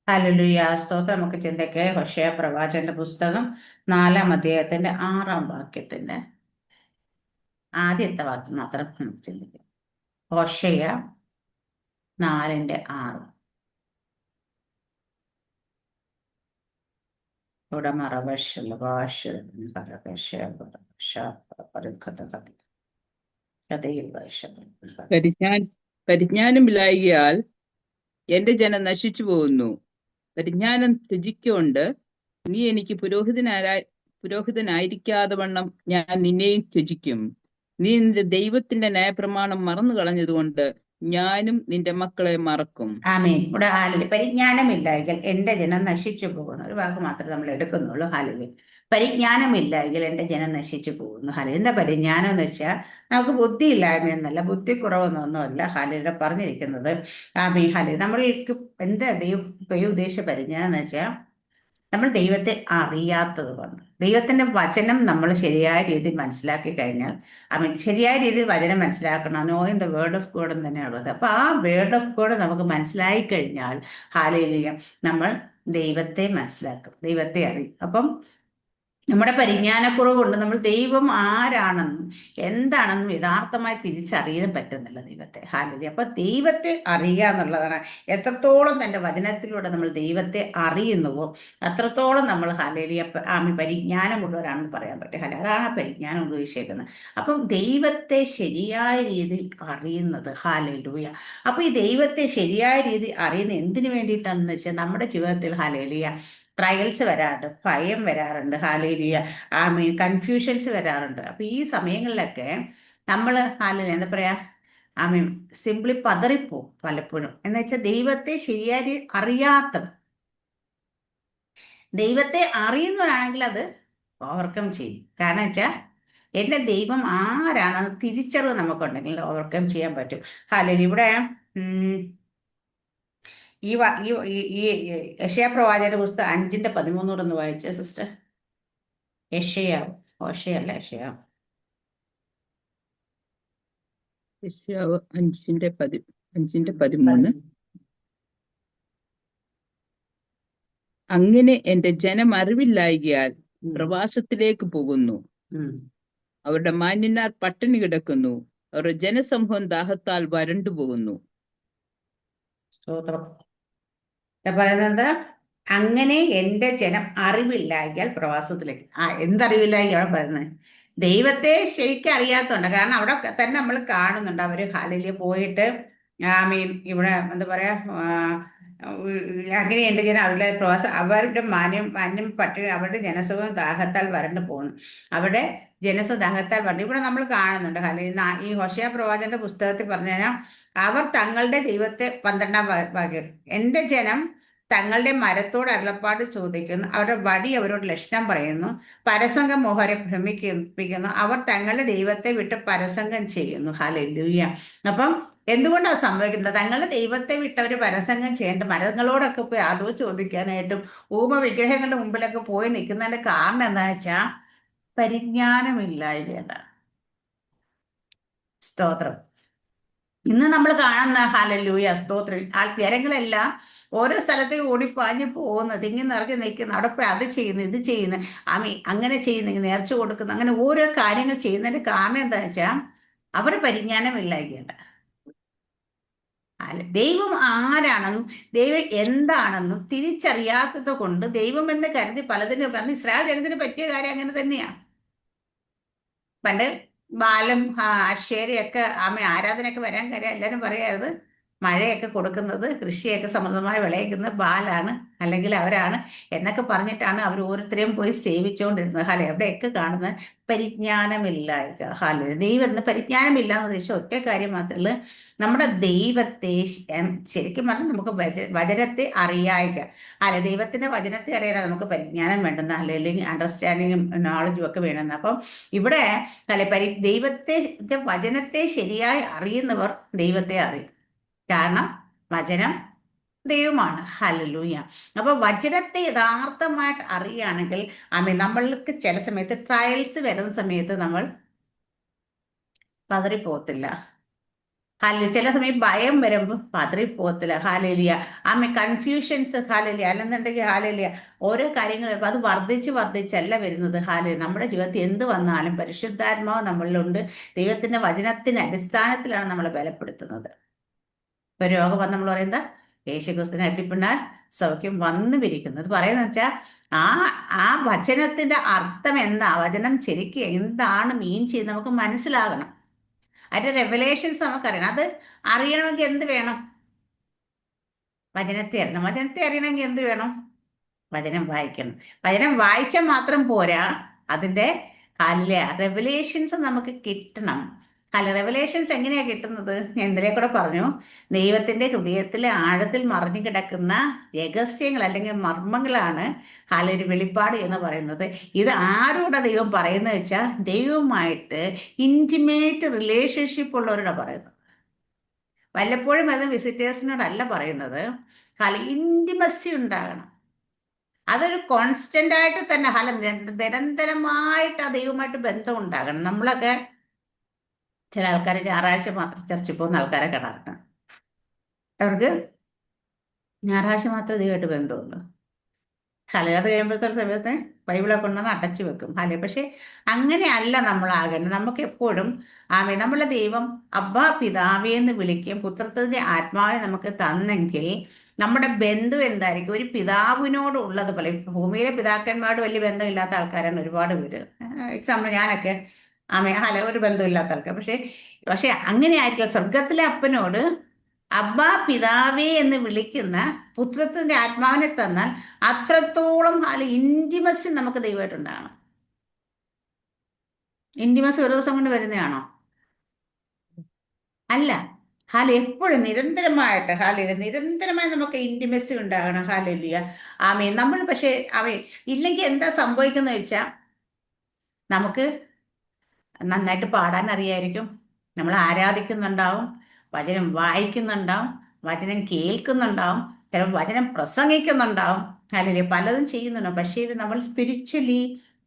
Hallelujah. സ്തോത്രം. നമുക്ക് ചിന്തയ്ക്ക് ഹോശേയ പ്രവാചകന്റെ പുസ്തകം 4-ാം അധ്യായത്തിന്റെ 6-ാം വാക്യത്തിന്റെ ആദ്യത്തെ വാക്യം മാത്രം നമുക്ക് ചിന്തിക്കാം. ഹോശേയ 4:6. ഇവിടെ മറവശുള്ള ഭാഷ കഥയിൽ ഭാഷ പരിജ്ഞാൻ പരിജ്ഞാനമില്ലായ്കയാൽ എന്റെ ജനം നശിച്ചു പോകുന്നു. പരിജ്ഞാനം ത്യജിക്കൊണ്ട് നീ എനിക്ക് പുരോഹിതനായിരിക്കാതെ വണ്ണം ഞാൻ നിന്നെയും ത്യജിക്കും. നീ നിന്റെ ദൈവത്തിന്റെ ന്യായപ്രമാണം മറന്നു കളഞ്ഞതുകൊണ്ട് ഞാനും നിന്റെ മക്കളെ മറക്കും. ആമേൻ. ഇവിടെ ഹാലില് പരിജ്ഞാനമില്ലായെങ്കിൽ എന്റെ ജനം നശിച്ചു പോകുന്നു. ഒരു വാക്ക് മാത്രമേ നമ്മൾ എടുക്കുന്നുള്ളൂ. ഹാലില് പരിജ്ഞാനമില്ലായെങ്കിൽ എന്റെ ജനം നശിച്ചു പോകുന്നു. ഹാലിൽ എന്താ പരിജ്ഞാനം എന്ന് വെച്ചാൽ നമുക്ക് ബുദ്ധിയില്ലായ്മ എന്നല്ല, ബുദ്ധിക്കുറവെന്നൊന്നുമല്ല ഹാലിയുടെ പറഞ്ഞിരിക്കുന്നത്. ആമീൻ. ഹാലിൽ നമ്മൾക്ക് എന്താ ദൈവം ഉദ്ദേശിച്ച പരിജ്ഞാനം എന്ന് വെച്ചാൽ നമ്മൾ ദൈവത്തെ അറിയാത്തത് കൊണ്ട്, ദൈവത്തിന്റെ വചനം നമ്മൾ ശരിയായ രീതിയിൽ മനസ്സിലാക്കി കഴിഞ്ഞാൽ, ശരിയായ രീതിയിൽ വചനം മനസ്സിലാക്കണം. Knowing the word of God എന്ന് തന്നെയുള്ളത്. അപ്പൊ ആ വേർഡ് ഓഫ് ഗോഡ് നമുക്ക് മനസ്സിലായി കഴിഞ്ഞാൽ ഹല്ലേലൂയ നമ്മൾ ദൈവത്തെ മനസ്സിലാക്കും, ദൈവത്തെ അറിയും. അപ്പം നമ്മുടെ പരിജ്ഞാനക്കുറവ് കൊണ്ട് നമ്മൾ ദൈവം ആരാണെന്നും എന്താണെന്നും യഥാർത്ഥമായി തിരിച്ചറിയാൻ പറ്റുന്നില്ല ദൈവത്തെ. ഹല്ലേലൂയ. അപ്പൊ ദൈവത്തെ അറിയുക എന്നുള്ളതാണ്. എത്രത്തോളം തന്റെ വചനത്തിലൂടെ നമ്മൾ ദൈവത്തെ അറിയുന്നുവോ അത്രത്തോളം നമ്മൾ ഹല്ലേലൂയ പരിജ്ഞാനമുള്ളവരാണെന്ന് പറയാൻ പറ്റും. അതാണ് ആ പരിജ്ഞാനം ഉദ്ദേശിക്കുന്നത്. അപ്പം ദൈവത്തെ ശരിയായ രീതിയിൽ അറിയുന്നത്. ഹല്ലേലൂയ. അപ്പൊ ഈ ദൈവത്തെ ശരിയായ രീതിയിൽ അറിയുന്ന എന്തിനു വേണ്ടിയിട്ടാണെന്ന് വെച്ചാൽ നമ്മുടെ ജീവിതത്തിൽ ഹല്ലേലൂയ ട്രയൽസ് വരാറുണ്ട്, ഭയം വരാറുണ്ട്, ഹല്ലേലൂയ കൺഫ്യൂഷൻസ് വരാറുണ്ട്. അപ്പൊ ഈ സമയങ്ങളിലൊക്കെ നമ്മൾ എന്താ പറയാ സിംപ്ലി പതറിപ്പോവും പലപ്പോഴും. എന്ന് വെച്ചാൽ ദൈവത്തെ ശരിയായി അറിയാത്തത്. ദൈവത്തെ അറിയുന്നവരാണെങ്കിൽ അത് ഓവർകം ചെയ്യും. കാരണം വെച്ചാൽ എന്റെ ദൈവം ആരാണെന്ന് തിരിച്ചറിവ് നമുക്കുണ്ടെങ്കിൽ ഓവർകം ചെയ്യാൻ പറ്റും. ഹല്ലേലൂയ. ഇവിടെ ഈ യെശയ്യാ പ്രവാചകന്റെ പുസ്തകം 5:13 ഒന്ന് വായിച്ച സിസ്റ്റർ. യെശയ്യാവ്, ഹോശേയല്ല, യെശയ്യാവ്. യെശയ്യാവ് 5:13. അങ്ങനെ എന്റെ ജനം അറിവില്ലായ്കയാൽ പ്രവാസത്തിലേക്ക് പോകുന്നു. അവരുടെ മാന്യന്മാർ പട്ടിണി കിടക്കുന്നു. അവരുടെ ജനസമൂഹം ദാഹത്താൽ വരണ്ടു പോകുന്നു. പറയുന്നത് അങ്ങനെ എന്റെ ജനം അറിവില്ലായ്കയാൽ പ്രവാസത്തിലേക്ക്. എന്തറിവില്ലായ്കയാണ് പറയുന്നത്? ദൈവത്തെ ശരിക്കും അറിയാത്തതുണ്ട്. കാരണം അവിടെ തന്നെ നമ്മൾ കാണുന്നുണ്ട് അവര് ഹല്ലേലൂയ പോയിട്ട് ഇവിടെ എന്താ പറയാ അങ്ങനെ എന്റെ ജനം അവരുടെ പ്രവാസം അവരുടെ മാന്യം പട്ടിണി, അവരുടെ ജനസമൂഹം ദാഹത്താൽ വരണ്ടു പോകുന്നു. അവിടെ ദാഹത്താൽ വരണ്ടു. ഇവിടെ നമ്മൾ കാണുന്നുണ്ട് ഹല്ലേലൂയ. ഈ ഹോശേയ പ്രവാചകന്റെ പുസ്തകത്തിൽ പറഞ്ഞു കഴിഞ്ഞാൽ അവർ തങ്ങളുടെ ദൈവത്തെ 12-ാം വാക്യം, എന്റെ ജനം തങ്ങളുടെ മരത്തോട് അരുളപ്പാട് ചോദിക്കുന്നു, അവരുടെ വടി അവരോട് ലക്ഷണം പറയുന്നു, പരസംഗം മോഹരെ ഭ്രമിപ്പിക്കുന്നു, അവർ തങ്ങളുടെ ദൈവത്തെ വിട്ട് പരസംഗം ചെയ്യുന്നു. ഹല്ലേലൂയ. അപ്പം എന്തുകൊണ്ടാണ് സംഭവിക്കുന്നത്? തങ്ങളുടെ ദൈവത്തെ വിട്ട് അവർ പരസംഗം ചെയ്യേണ്ട മരങ്ങളോടൊക്കെ പോയി അറിവ് ചോദിക്കാനായിട്ടും വിഗ്രഹങ്ങളുടെ മുമ്പിലൊക്കെ പോയി നിൽക്കുന്നതിന്റെ കാരണം എന്താ വെച്ചാൽ പരിജ്ഞാനമില്ലായ്കയാണ്. സ്തോത്രം. ഇന്ന് നമ്മൾ കാണുന്ന ഹല്ലേലൂയ സ്തോത്രം ജനങ്ങളെല്ലാം ഓരോ സ്ഥലത്തേക്ക് ഓടിപ്പാഞ്ഞ് പോകുന്നു, തിങ്ങി നിറഞ്ഞ് നിൽക്കുന്നു, അവിടെ പോയി അത് ചെയ്യുന്നു, ഇത് ചെയ്യുന്നു, അങ്ങനെ ചെയ്യുന്നു, നേർച്ച കൊടുക്കുന്നു, അങ്ങനെ ഓരോ കാര്യങ്ങൾ ചെയ്യുന്നതിന്റെ കാരണം എന്താ വെച്ചാൽ അവർ പരിജ്ഞാനമില്ലായ്കയാണ്. ദൈവം ആരാണെന്നും ദൈവം എന്താണെന്നും തിരിച്ചറിയാത്തത് കൊണ്ട് ദൈവം എന്ന് കരുതി പലതിനും ഇസ്രായേൽ ജനത്തിന് പറ്റിയ കാര്യം അങ്ങനെ തന്നെയാ. പണ്ട് ബാലും അശേരയൊക്കെ ആരാധനയൊക്കെ വരാൻ കാര്യം എല്ലാവരും പറയാത് മഴയൊക്കെ കൊടുക്കുന്നത്, കൃഷിയൊക്കെ സമൃദ്ധമായി വിളയിക്കുന്നത് ബാലാണ്, അല്ലെങ്കിൽ അവരാണ് എന്നൊക്കെ പറഞ്ഞിട്ടാണ് അവർ ഓരോരുത്തരെയും പോയി സേവിച്ചുകൊണ്ടിരുന്നത്. ഹാലെ അവിടെയൊക്കെ കാണുന്ന പരിജ്ഞാനമില്ലായ്ക. ഹാലെ ദൈവത്തിന് പരിജ്ഞാനമില്ല എന്ന് ഉദ്ദേശിച്ച ഒറ്റ കാര്യം മാത്രമല്ല, നമ്മുടെ ദൈവത്തെ ശരിക്കും പറഞ്ഞാൽ നമുക്ക് വചനത്തെ അറിയായിക. അല്ലെ ദൈവത്തിന്റെ വചനത്തെ അറിയാൻ നമുക്ക് പരിജ്ഞാനം വേണ്ടുന്ന, അല്ലെങ്കിൽ അണ്ടർസ്റ്റാൻഡിങ്ങും നോളജും ഒക്കെ വേണമെന്ന്. അപ്പം ഇവിടെ ദൈവത്തെ വചനത്തെ ശരിയായി അറിയുന്നവർ ദൈവത്തെ അറിയും. കാരണം വചനം ദൈവമാണ്. ഹല്ലേലൂയ. അപ്പൊ വചനത്തെ യഥാർത്ഥമായിട്ട് അറിയുകയാണെങ്കിൽ നമ്മൾക്ക് ചില സമയത്ത് ട്രയൽസ് വരുന്ന സമയത്ത് നമ്മൾ പതറിപ്പോകത്തില്ല. ഹാലലൂയ. ചില സമയം ഭയം വരുമ്പോൾ പതറിപ്പോകത്തില്ല. ഹാലലിയ. കൺഫ്യൂഷൻസ്. ഹാലലിയ. അല്ലെന്നുണ്ടെങ്കിൽ ഹാലലിയ ഓരോ കാര്യങ്ങൾ വരുമ്പോൾ അത് വർദ്ധിച്ച് വർദ്ധിച്ചല്ല വരുന്നത്. ഹാലലിയ. നമ്മുടെ ജീവിതത്തിൽ എന്ത് വന്നാലും പരിശുദ്ധാത്മാവ് നമ്മളിലുണ്ട്. ദൈവത്തിന്റെ വചനത്തിന്റെ അടിസ്ഥാനത്തിലാണ് നമ്മളെ ബലപ്പെടുത്തുന്നത്. ഇപ്പൊ രോഗം വന്ന് നമ്മൾ പറയുന്നത് യേശുക്രിസ്തുവിനെ അടിപ്പിണാൽ സൗഖ്യം വന്നു വിരിക്കുന്നത് പറയുന്ന വെച്ചാൽ ആ ആ വചനത്തിന്റെ അർത്ഥം എന്താ, വചനം ശരിക്കും എന്താണ് മീൻ ചെയ്യുന്നത് നമുക്ക് മനസ്സിലാകണം. അതിന്റെ റെവലേഷൻസ് നമുക്കറിയണം. അത് അറിയണമെങ്കിൽ എന്ത് വേണം? വചനത്തെ അറിയണം. വചനത്തെ അറിയണമെങ്കിൽ എന്ത് വേണം? വചനം വായിക്കണം. വചനം വായിച്ചാൽ മാത്രം പോരാ, അതിന്റെ റെവലേഷൻസ് നമുക്ക് കിട്ടണം. റെവലേഷൻസ് എങ്ങനെയാ കിട്ടുന്നത്? ഞാൻ ഇന്നലെ കൂടെ പറഞ്ഞു, ദൈവത്തിന്റെ ഹൃദയത്തിലെ ആഴത്തിൽ മറിഞ്ഞു കിടക്കുന്ന രഹസ്യങ്ങൾ അല്ലെങ്കിൽ മർമ്മങ്ങളാണ് ഒരു വെളിപ്പാട് എന്ന് പറയുന്നത്. ഇത് ആരോടാ ദൈവം പറയുന്നത് വെച്ചാൽ ദൈവവുമായിട്ട് ഇന്റിമേറ്റ് റിലേഷൻഷിപ്പ് ഉള്ളവരോടാ പറയുന്നത്. വല്ലപ്പോഴും അത് വിസിറ്റേഴ്സിനോടല്ല പറയുന്നത്. ഇന്റിമസി ഉണ്ടാകണം. അതൊരു കോൺസ്റ്റന്റ് ആയിട്ട് തന്നെ നിരന്തരമായിട്ട് ആ ദൈവമായിട്ട് ബന്ധം ഉണ്ടാകണം. നമ്മളൊക്കെ ചില ആൾക്കാർ ഞായറാഴ്ച മാത്രം ചർച്ചിൽ പോകുന്ന ആൾക്കാരെ കാണാറുണ്ട്. അവർക്ക് ഞായറാഴ്ച മാത്രമേ ദൈവമായിട്ട് ബന്ധമുള്ളൂ. അത് കഴിയുമ്പോഴത്തെ സമയത്ത് ബൈബിളൊക്കെ കൊണ്ടുവന്ന് അടച്ചു വെക്കും. പക്ഷെ അങ്ങനെയല്ല നമ്മളാകേണ്ടത്. നമുക്ക് എപ്പോഴും നമ്മളെ ദൈവം അബ്ബാ പിതാവേ എന്ന് വിളിക്കും. പുത്രത്തിന്റെ ആത്മാവിനെ നമുക്ക് തന്നെങ്കിൽ നമ്മുടെ ബന്ധം എന്തായിരിക്കും? ഒരു പിതാവിനോട് ഉള്ളത് പോലെ. ഭൂമിയിലെ പിതാക്കന്മാരോട് വലിയ ബന്ധമില്ലാത്ത ആൾക്കാരാണ് ഒരുപാട് പേര്. എക്സാമ്പിൾ ഞാനൊക്കെ ഒരു ബന്ധമില്ലാത്ത ആൾക്കാർ. പക്ഷെ അങ്ങനെ ആയിരിക്കില്ല. സ്വർഗത്തിലെ അപ്പനോട് അബ്ബാ പിതാവേ എന്ന് വിളിക്കുന്ന പുത്രത്തിന്റെ ആത്മാവിനെ തന്നാൽ അത്രത്തോളം ഇന്റിമസി നമുക്ക് ദൈവമായിട്ടുണ്ടാകണം. ഇന്റിമസി ഒരു ദിവസം കൊണ്ട് വരുന്നതാണോ? അല്ല. എപ്പോഴും നിരന്തരമായിട്ട് നിരന്തരമായി നമുക്ക് ഇന്റിമസി ഉണ്ടാകണം. ഹാലലിയ. നമ്മൾ പക്ഷെ ഇല്ലെങ്കിൽ എന്താ സംഭവിക്കുന്ന വെച്ചാൽ നമുക്ക് നന്നായിട്ട് പാടാൻ അറിയായിരിക്കും, നമ്മൾ ആരാധിക്കുന്നുണ്ടാവും, വചനം വായിക്കുന്നുണ്ടാവും, വചനം കേൾക്കുന്നുണ്ടാവും, ചിലപ്പോൾ വചനം പ്രസംഗിക്കുന്നുണ്ടാവും, അല്ലെങ്കിൽ പലതും ചെയ്യുന്നുണ്ടാവും. പക്ഷേ ഇത് നമ്മൾ സ്പിരിച്വലി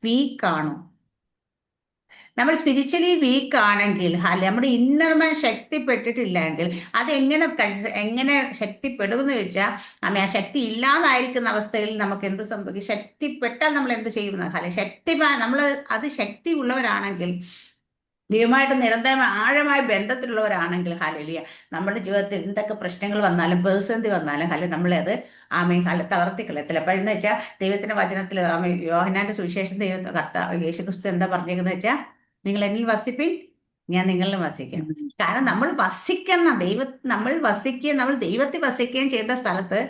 വീക്കാണോ? നമ്മൾ സ്പിരിച്വലി വീക്ക് ആണെങ്കിൽ നമ്മുടെ ഇന്നർമാൻ ശക്തിപ്പെട്ടിട്ടില്ലെങ്കിൽ എങ്ങനെ ശക്തിപ്പെടുമെന്ന് ചോദിച്ചാൽ ആ ശക്തി ഇല്ലാതായിരിക്കുന്ന അവസ്ഥയിൽ നമുക്ക് എന്ത് സംഭവിക്കും? ശക്തിപ്പെട്ടാൽ നമ്മൾ എന്ത് ചെയ്യുന്ന നമ്മൾ അത് ശക്തി ഉള്ളവരാണെങ്കിൽ, ദൈവമായിട്ട് നിരന്തരം ആഴമായ ബന്ധത്തിലുള്ളവരാണെങ്കിൽ നമ്മുടെ ജീവിതത്തിൽ എന്തൊക്കെ പ്രശ്നങ്ങൾ വന്നാലും പ്രതിസന്ധി വന്നാലും നമ്മളെ അത് തളർത്തിക്കളയത്തില്ല. അപ്പോഴെന്ന് വെച്ചാൽ ദൈവത്തിന്റെ വചനത്തിൽ യോഹന്നാന്റെ സുവിശേഷം യേശുക്രിസ്തു എന്താ പറഞ്ഞേക്കുന്നത് വെച്ചാൽ, നിങ്ങൾ എന്നിൽ വസിപ്പിൻ, ഞാൻ നിങ്ങളിൽ വസിക്കാം. കാരണം നമ്മൾ വസിക്കണം. നമ്മൾ ദൈവത്തിൽ വസിക്കുകയും ചെയ്യേണ്ട സ്ഥലത്ത്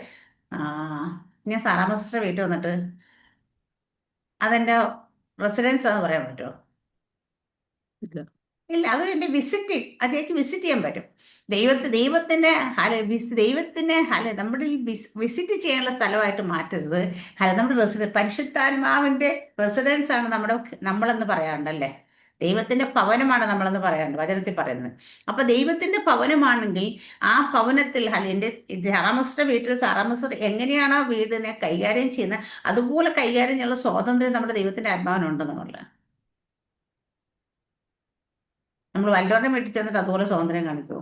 ഞാൻ സാറാമസ്റ്റർ വീട്ടിൽ വന്നിട്ട് അതെന്റെ റെസിഡൻസ് എന്ന് പറയാൻ പറ്റുമോ? ഇല്ല. അത് എന്റെ അതിലേക്ക് വിസിറ്റ് ചെയ്യാൻ പറ്റും. ദൈവത്തിന്റെ നമ്മുടെ ഈ വിസിറ്റ് ചെയ്യാനുള്ള സ്ഥലമായിട്ട് മാറ്റരുത്. നമ്മുടെ പരിശുദ്ധാത്മാവിന്റെ റെസിഡൻസ് ആണ് നമ്മളെന്ന് പറയാറുണ്ടല്ലേ. ദൈവത്തിന്റെ ഭവനമാണ് നമ്മളെന്ന് പറയാറുണ്ട് വചനത്തിൽ പറയുന്നത്. അപ്പൊ ദൈവത്തിന്റെ ഭവനമാണെങ്കിൽ ആ ഭവനത്തിൽ എന്റെ സാറാമസ്റ്റർ വീട്ടിൽ സാറാമസ്റ്റർ എങ്ങനെയാണ് ആ വീടിനെ കൈകാര്യം ചെയ്യുന്നത്, അതുപോലെ കൈകാര്യം ചെയ്യാനുള്ള സ്വാതന്ത്ര്യം നമ്മുടെ ദൈവത്തിന്റെ ആത്മാവിനുണ്ടെന്നുള്ളത്. നമ്മൾ വല്ലവരുടെ വീട്ടിൽ ചെന്നിട്ട് അതുപോലെ സ്വാതന്ത്ര്യം കാണിക്കുമോ?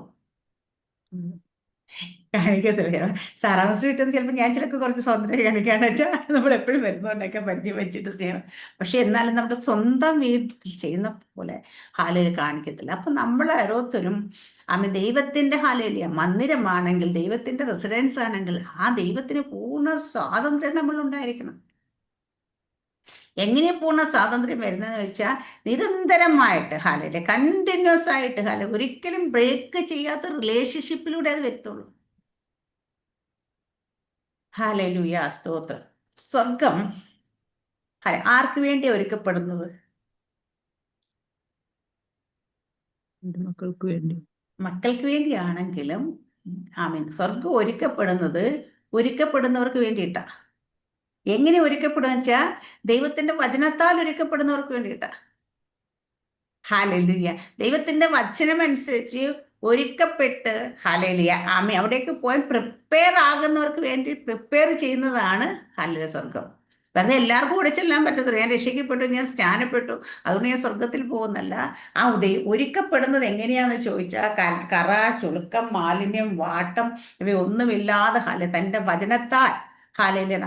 കാണിക്കത്തില്ല. സാറാമസ് വീട്ടിൽ നിന്ന് ചിലപ്പോൾ ഞാൻ ചിലപ്പോൾ കുറച്ച് സ്വാതന്ത്ര്യം കാണിക്കാന്ന് വെച്ചാൽ നമ്മൾ എപ്പോഴും വരുന്നതുകൊണ്ടൊക്കെ പരിചയം വെച്ചിട്ട് ചെയ്യണം. പക്ഷെ എന്നാലും നമ്മുടെ സ്വന്തം വീട്ടിൽ ചെയ്യുന്ന പോലെ കാണിക്കത്തില്ല. അപ്പൊ നമ്മൾ ഓരോരുത്തരും ദൈവത്തിന്റെ മന്ദിരമാണെങ്കിൽ, ദൈവത്തിന്റെ റെസിഡൻസ് ആണെങ്കിൽ ആ ദൈവത്തിന് പൂർണ്ണ സ്വാതന്ത്ര്യം നമ്മൾ ഉണ്ടായിരിക്കണം. എങ്ങനെ പൂർണ്ണ സ്വാതന്ത്ര്യം വരുന്നതെന്ന് വെച്ചാൽ നിരന്തരമായിട്ട് കണ്ടിന്യൂസ് ആയിട്ട് ഒരിക്കലും ബ്രേക്ക് ചെയ്യാത്ത റിലേഷൻഷിപ്പിലൂടെ അത് വരത്തുള്ളൂ. ഹല്ലേലൂയ, സ്തോത്രം. സ്വർഗം ആർക്ക് വേണ്ടി ഒരുക്കപ്പെടുന്നത്? മക്കൾക്ക് വേണ്ടിയാണെങ്കിലും സ്വർഗം ഒരുക്കപ്പെടുന്നവർക്ക് വേണ്ടിയിട്ടാ. എങ്ങനെ ഒരുക്കപ്പെടുക വെച്ചാൽ ദൈവത്തിന്റെ വചനത്താൽ ഒരുക്കപ്പെടുന്നവർക്ക് വേണ്ടിയിട്ടാ. ഹല്ലേലൂയ. ദൈവത്തിന്റെ വചനം അനുസരിച്ച് ഒരുക്കപ്പെട്ട് അവിടേക്ക് പോയി പ്രിപ്പയർ ആകുന്നവർക്ക് വേണ്ടി പ്രിപ്പയർ ചെയ്യുന്നതാണ് സ്വർഗം. വെറുതെ എല്ലാവർക്കും കൂടെ ചെല്ലാൻ പറ്റത്തില്ല. ഞാൻ രക്ഷിക്കപ്പെട്ടു, ഞാൻ സ്നാനപ്പെട്ടു, അതുകൊണ്ട് ഞാൻ സ്വർഗത്തിൽ പോകുന്നല്ല. ആ ഒരുക്കപ്പെടുന്നത് എങ്ങനെയാന്ന് ചോദിച്ചാൽ കറ, ചുളുക്കം, മാലിന്യം, വാട്ടം ഇവയൊന്നുമില്ലാതെ തൻ്റെ വചനത്താൽ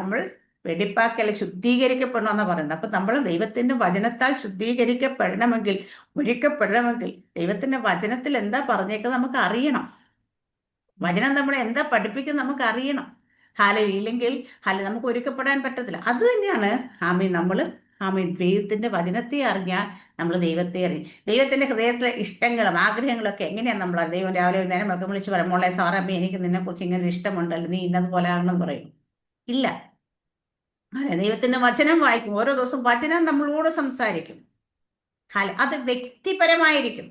നമ്മൾ വെടിപ്പാക്കൽ ശുദ്ധീകരിക്കപ്പെടണമെന്ന് പറയുന്നത്. അപ്പൊ നമ്മൾ ദൈവത്തിന്റെ വചനത്താൽ ശുദ്ധീകരിക്കപ്പെടണമെങ്കിൽ, ഒരുക്കപ്പെടണമെങ്കിൽ ദൈവത്തിന്റെ വചനത്തിൽ എന്താ പറഞ്ഞേക്കുന്നത് നമുക്ക് അറിയണം. വചനം നമ്മളെ എന്താ പഠിപ്പിക്കുന്നത് നമുക്ക് അറിയണം. ഇല്ലെങ്കിൽ നമുക്ക് ഒരുക്കപ്പെടാൻ പറ്റത്തില്ല. അത് തന്നെയാണ് നമ്മൾ ദൈവത്തിന്റെ വചനത്തെ അറിഞ്ഞാൽ നമ്മൾ ദൈവത്തെ അറിയും. ദൈവത്തിന്റെ ഹൃദയത്തിലെ ഇഷ്ടങ്ങളും ആഗ്രഹങ്ങളൊക്കെ എങ്ങനെയാണ് നമ്മൾ ദൈവം രാവിലെ നേരം ഒക്കെ വിളിച്ച് പറയും, മോളെ സാറമ്മ എനിക്ക് നിന്നെ കുറിച്ച് ഇങ്ങനെ ഇഷ്ടമുണ്ടല്ലോ, നീ ഇന്നതുപോലെ ആകണമെന്ന് പറയും? ഇല്ല. ദൈവത്തിന്റെ വചനം വായിക്കും, ഓരോ ദിവസവും വചനം നമ്മളോട് സംസാരിക്കും. അത് വ്യക്തിപരമായിരിക്കും.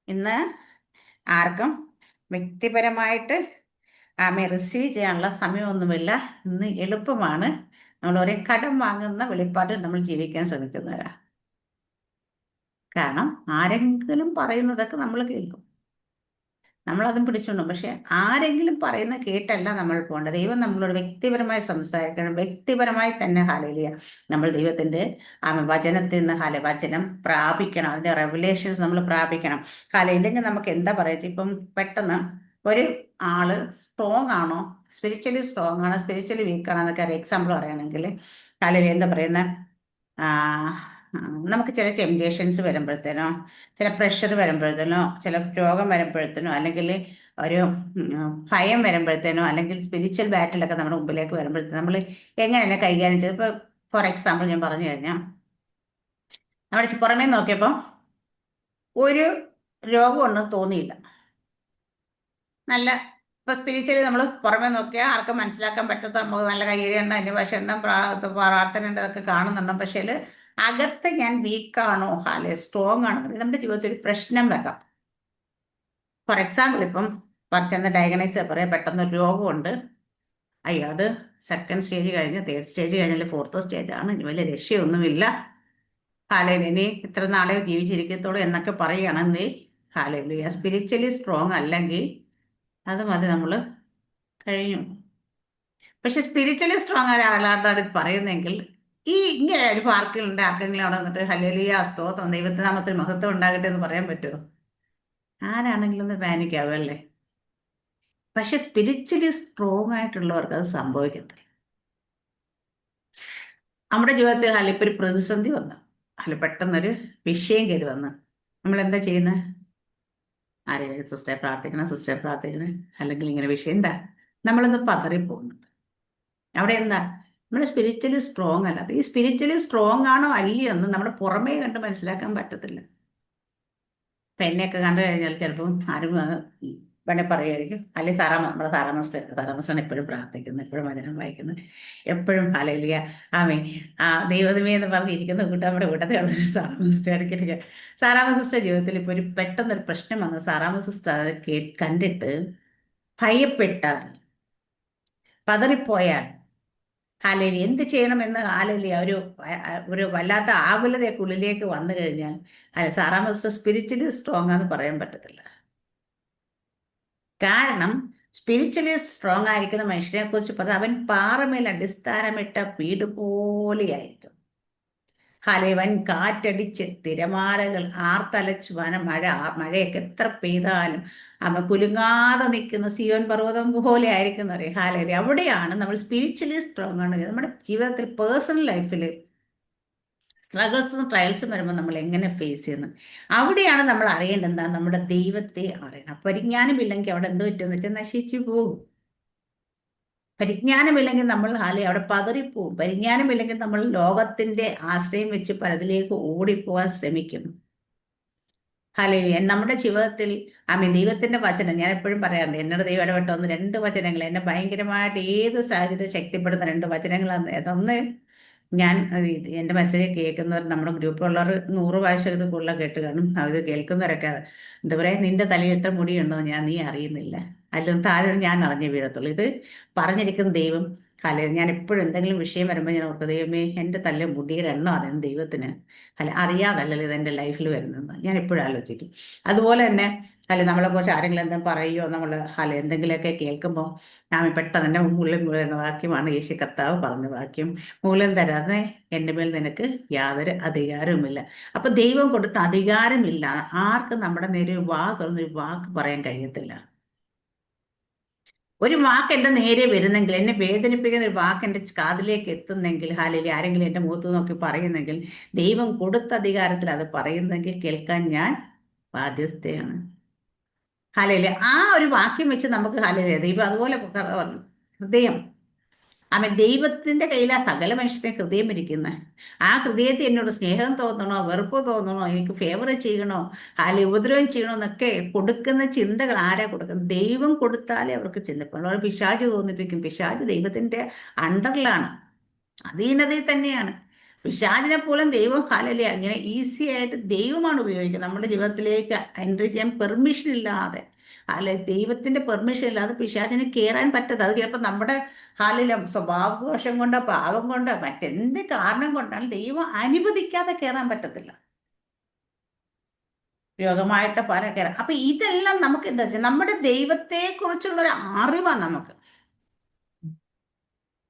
ഇന്ന് ആർക്കും വ്യക്തിപരമായിട്ട് റിസീവ് ചെയ്യാനുള്ള സമയമൊന്നുമില്ല. ഇന്ന് എളുപ്പമാണ്. നമ്മൾ ഒരേ കടം വാങ്ങുന്ന വെളിപ്പാട്ടിൽ നമ്മൾ ജീവിക്കാൻ ശ്രമിക്കുന്നവരാ. കാരണം ആരെങ്കിലും പറയുന്നതൊക്കെ നമ്മൾ കേൾക്കും, നമ്മളതും പിടിച്ചോണ്ടും. പക്ഷെ ആരെങ്കിലും പറയുന്ന കേട്ടല്ല നമ്മൾ പോകേണ്ടത്. ദൈവം നമ്മളോട് വ്യക്തിപരമായി സംസാരിക്കണം. വ്യക്തിപരമായി തന്നെ നമ്മൾ ദൈവത്തിന്റെ വചനത്തിൽ നിന്ന് വചനം പ്രാപിക്കണം. അതിന്റെ റെവലേഷൻസ് നമ്മൾ പ്രാപിക്കണം. ഇല്ലെങ്കിൽ നമുക്ക് എന്താ പറയുക, ഇപ്പം പെട്ടെന്ന് ഒരു ആള് സ്ട്രോങ് ആണോ, സ്പിരിച്വലി സ്ട്രോങ് ആണോ, സ്പിരിച്വലി വീക്ക് ആണോ എന്നൊക്കെ ഒരു എക്സാമ്പിൾ പറയുകയാണെങ്കിൽ എന്താ പറയുന്ന നമുക്ക് ചില ടെംപ്റ്റേഷൻസ് വരുമ്പോഴത്തേനോ, ചില പ്രഷർ വരുമ്പോഴത്തേനോ, ചില രോഗം വരുമ്പോഴത്തേനോ, അല്ലെങ്കിൽ ഒരു ഭയം വരുമ്പോഴത്തേനോ, അല്ലെങ്കിൽ സ്പിരിച്വൽ ബാറ്റിലൊക്കെ നമ്മുടെ മുമ്പിലേക്ക് വരുമ്പോഴത്തേനോ നമ്മൾ എങ്ങനെയാണ് കൈകാര്യം ചെയ്ത്. ഇപ്പോൾ ഫോർ എക്സാമ്പിൾ ഞാൻ പറഞ്ഞു കഴിഞ്ഞാൽ, നമ്മുടെ പുറമേ നോക്കിയപ്പോൾ ഒരു രോഗമൊന്നും തോന്നിയില്ല. നല്ല ഇപ്പൊ സ്പിരിച്വലി നമ്മൾ പുറമെ നോക്കിയാൽ ആർക്കും മനസ്സിലാക്കാൻ പറ്റാത്ത നമുക്ക് നല്ല കൈയ്യടിയുണ്ട്, അന്യഭാഷയുണ്ട്, പ്രാർത്ഥന ഉണ്ട്, അതൊക്കെ കാണുന്നുണ്ട്. പക്ഷേ അകത്ത് ഞാൻ വീക്കാണോ സ്ട്രോങ് ആണോ, നമ്മുടെ ജീവിതത്തിൽ ഒരു പ്രശ്നം വരാം. ഫോർ എക്സാമ്പിൾ ഇപ്പം ചെന്ന് ഡയഗ്നൈസ് പറയാം, പെട്ടെന്ന് ഒരു രോഗമുണ്ട്, അയ്യോ അത് സെക്കൻഡ് സ്റ്റേജ് കഴിഞ്ഞ് തേർഡ് സ്റ്റേജ് കഴിഞ്ഞാൽ ഫോർത്ത് സ്റ്റേജ് ആണ്, ഇനി വലിയ രക്ഷയൊന്നുമില്ല, ഇനി ഇത്ര നാളെ ജീവിച്ചിരിക്കത്തുള്ളൂ എന്നൊക്കെ പറയുകയാണെന്നേ സ്പിരിച്വലി സ്ട്രോങ് അല്ലെങ്കിൽ അത് മതി, നമ്മൾ കഴിഞ്ഞു. പക്ഷെ സ്പിരിച്വലി സ്ട്രോങ് ആയ ആളാണ് ഇത് പറയുന്നെങ്കിൽ ഇങ്ങനെ ഒരു പാർക്കിലുണ്ട്, ആർക്കെങ്കിലും അവിടെ വന്നിട്ട് ഹല്ലേലൂയ സ്തോത്രം ദൈവത്തിന്റെ നാമത്തിൽ മഹത്വം ഉണ്ടാകട്ടെ എന്ന് പറയാൻ പറ്റുമോ? ആരാണെങ്കിലും ഒന്ന് പാനിക് ആവുമല്ലേ. പക്ഷെ സ്പിരിച്വലി സ്ട്രോങ് ആയിട്ടുള്ളവർക്ക് അത് സംഭവിക്കത്തില്ല. നമ്മുടെ ജീവിതത്തിൽ ഇപ്പൊ ഒരു പ്രതിസന്ധി വന്നു, പെട്ടെന്നൊരു വിഷയം കയറി വന്ന് നമ്മൾ എന്താ ചെയ്യുന്നത്? ആരെയും സിസ്റ്ററെ പ്രാർത്ഥിക്കണം, അല്ലെങ്കിൽ ഇങ്ങനെ വിഷയം എന്താ, നമ്മളൊന്ന് പതറിപ്പോകുന്നുണ്ട്. അവിടെ എന്താ, നമ്മൾ സ്പിരിച്വലി സ്ട്രോങ് അല്ല. ഈ സ്പിരിച്വലി സ്ട്രോങ് ആണോ അല്ലയോ എന്ന് നമ്മുടെ പുറമേ കണ്ട് മനസ്സിലാക്കാൻ പറ്റത്തില്ല. ഇപ്പൊ എന്നെയൊക്കെ കണ്ടു കഴിഞ്ഞാൽ ചിലപ്പം ആരും വേണേ പറയുമായിരിക്കും, അല്ലെങ്കിൽ നമ്മുടെ സാറാമസ്റ്റർ എപ്പോഴും പ്രാർത്ഥിക്കുന്നു, എപ്പോഴും വചനം വായിക്കുന്നു, എപ്പോഴും ഹല്ലേലൂയ ആമേൻ ദൈവമേ എന്ന് പറഞ്ഞിരിക്കുന്ന നമ്മുടെ കൂട്ടത്തിലുള്ള സാറാമ സിസ്റ്റർ ജീവിതത്തിൽ ഇപ്പോൾ ഒരു പെട്ടെന്നൊരു പ്രശ്നം വന്നു. സാറാമ സിസ്റ്റർ അത് കണ്ടിട്ട് ഭയപ്പെട്ടാൽ, പതറിപ്പോയാൽ എന്ത് ചെയ്യണമെന്ന് ഒരു വല്ലാത്ത ആകുലതയൊക്കെ ഉള്ളിലേക്ക് വന്നു കഴിഞ്ഞാൽ സാറാമ സിസ്റ്റർ സ്പിരിച്വലി സ്ട്രോങ് ആണെന്ന് പറയാൻ പറ്റത്തില്ല. കാരണം സ്പിരിച്വലി സ്ട്രോങ് ആയിരിക്കുന്ന മനുഷ്യനെ കുറിച്ച് പറഞ്ഞാൽ അവൻ പാറമേൽ അടിസ്ഥാനമിട്ട വീട് പോലെയായിരിക്കും. വൻ കാറ്റടിച്ച് തിരമാലകൾ ആർത്തലച്ച് മഴയൊക്കെ എത്ര പെയ്താലും അവൻ കുലുങ്ങാതെ നിൽക്കുന്ന സിയോൻ പർവ്വതം പോലെ ആയിരിക്കും എന്ന് പറയും. അവിടെയാണ് നമ്മൾ സ്പിരിച്വലി സ്ട്രോങ് ആണ്. നമ്മുടെ ജീവിതത്തിൽ പേഴ്സണൽ ലൈഫിൽ സ്ട്രഗിൾസും ട്രയൽസും വരുമ്പോൾ നമ്മൾ എങ്ങനെ ഫേസ് ചെയ്യുന്നു, അവിടെയാണ് നമ്മൾ അറിയേണ്ടത് എന്താ, നമ്മുടെ ദൈവത്തെ അറിയണം. പരിജ്ഞാനമില്ലെങ്കിൽ അവിടെ എന്ത് പറ്റുമെന്ന് വെച്ചാൽ നശിച്ചു പോകും. പരിജ്ഞാനമില്ലെങ്കിൽ നമ്മൾ അവിടെ പതറിപ്പോവും. പരിജ്ഞാനമില്ലെങ്കിൽ നമ്മൾ ലോകത്തിന്റെ ആശ്രയം വെച്ച് പലതിലേക്ക് ഓടിപ്പോവാൻ ശ്രമിക്കും. നമ്മുടെ ജീവിതത്തിൽ ദൈവത്തിന്റെ വചനം ഞാൻ എപ്പോഴും പറയാറുണ്ട്. എന്നോട് ദൈവം ഇടപെട്ട രണ്ട് വചനങ്ങൾ എന്നെ ഭയങ്കരമായിട്ട് ഏത് സാഹചര്യം ശക്തിപ്പെടുന്ന രണ്ട് വചനങ്ങളാണ്. അതൊന്ന് ഞാൻ എൻ്റെ മെസ്സേജ് കേൾക്കുന്നവർ, നമ്മുടെ ഗ്രൂപ്പിലുള്ളവർ 100 പ്രാവശ്യം ഇത് കൂടുതൽ കേട്ട് കാണും. അത് കേൾക്കുന്നവരൊക്കെ എന്താ പറയുക, നിന്റെ തലയിൽ എത്ര മുടിയുണ്ടോ നീ അറിയുന്നില്ല, അതിലും താഴെ ഞാൻ അറിഞ്ഞു വീഴത്തുള്ളൂ. ഇത് പറഞ്ഞിരിക്കുന്ന ദൈവം അല്ലെ ഞാൻ എപ്പോഴും എന്തെങ്കിലും വിഷയം വരുമ്പോൾ ഞാൻ ഓർക്കും, ദൈവമേ എൻ്റെ തല്ല മുടിയുടെ എണ്ണം അറിയാം ദൈവത്തിന്, അല്ലെ അറിയാതല്ലല്ലോ ഇത് എൻ്റെ ലൈഫിൽ വരുന്നത് ഞാൻ എപ്പോഴും ആലോചിക്കും. അതുപോലെ തന്നെ അല്ലെ നമ്മളെക്കുറിച്ച് ആരെങ്കിലും എന്തെങ്കിലും പറയുമോ, നമ്മൾ അല്ലെ എന്തെങ്കിലുമൊക്കെ കേൾക്കുമ്പോൾ ഞാൻ പെട്ടെന്ന് തന്നെ മുകളിൽ വീഴുന്ന വാക്യമാണ് യേശു കർത്താവ് പറഞ്ഞ വാക്യം, മുകളിൽ തരാതെ എൻ്റെ മേൽ നിനക്ക് യാതൊരു അധികാരവുമില്ല. അപ്പൊ ദൈവം കൊടുത്ത അധികാരമില്ല ആർക്കും നമ്മുടെ നേരെ വാ തുറന്നൊരു വാക്ക് പറയാൻ കഴിയത്തില്ല. ഒരു വാക്ക് എൻ്റെ നേരെ വരുന്നെങ്കിൽ, എന്നെ വേദനിപ്പിക്കുന്ന ഒരു വാക്ക് എൻ്റെ കാതിലേക്ക് എത്തുന്നെങ്കിൽ, ഹാലയിൽ ആരെങ്കിലും എൻ്റെ മുഖത്ത് നോക്കി പറയുന്നെങ്കിൽ, ദൈവം കൊടുത്ത അധികാരത്തിൽ അത് പറയുന്നെങ്കിൽ കേൾക്കാൻ ഞാൻ ബാധ്യസ്ഥയാണ്. ഹാലയിലെ ആ ഒരു വാക്യം വെച്ച് നമുക്ക് ഹാലയിലെ ദൈവം അതുപോലെ ഹൃദയം, അവൻ ദൈവത്തിന്റെ കയ്യിലാ സകല മനുഷ്യന്റെ ഹൃദയം ഇരിക്കുന്നത്. ആ ഹൃദയത്തിൽ എന്നോട് സ്നേഹം തോന്നണോ, വെറുപ്പ് തോന്നണോ, എനിക്ക് ഫേവർ ചെയ്യണോ, അല്ലെങ്കിൽ ഉപദ്രവം ചെയ്യണോ എന്നൊക്കെ കൊടുക്കുന്ന ചിന്തകൾ ആരാ കൊടുക്കുന്നത്? ദൈവം കൊടുത്താലേ അവർക്ക് ചിന്തപ്പെടും. അവർ പിശാച് തോന്നിപ്പിക്കും. പിശാച് ദൈവത്തിന്റെ അണ്ടറിലാണ്, അധീനതയിൽ തന്നെയാണ്. പിശാചിനെ പോലും ദൈവം ഹാലല്ലേ അങ്ങനെ ഈസി ആയിട്ട് ദൈവമാണ് ഉപയോഗിക്കുന്നത് നമ്മുടെ ജീവിതത്തിലേക്ക് എൻട്രി ചെയ്യാൻ പെർമിഷൻ ഇല്ലാതെ, അല്ലെ ദൈവത്തിന്റെ പെർമിഷൻ ഇല്ലാതെ പിശാചിന് കയറാൻ പറ്റത്. അത് ചിലപ്പോൾ നമ്മുടെ ഹാലിലും സ്വഭാവദോഷം കൊണ്ടോ പാവം കൊണ്ടോ മറ്റെന്ത് കാരണം കൊണ്ടാണ് ദൈവം അനുവദിക്കാതെ കയറാൻ പറ്റത്തില്ല. രോഗമായിട്ട് പല കയറാം. അപ്പൊ ഇതെല്ലാം നമുക്ക് എന്താ വെച്ചാൽ നമ്മുടെ ദൈവത്തെ കുറിച്ചുള്ള ഒരു അറിവാണ് നമുക്ക്.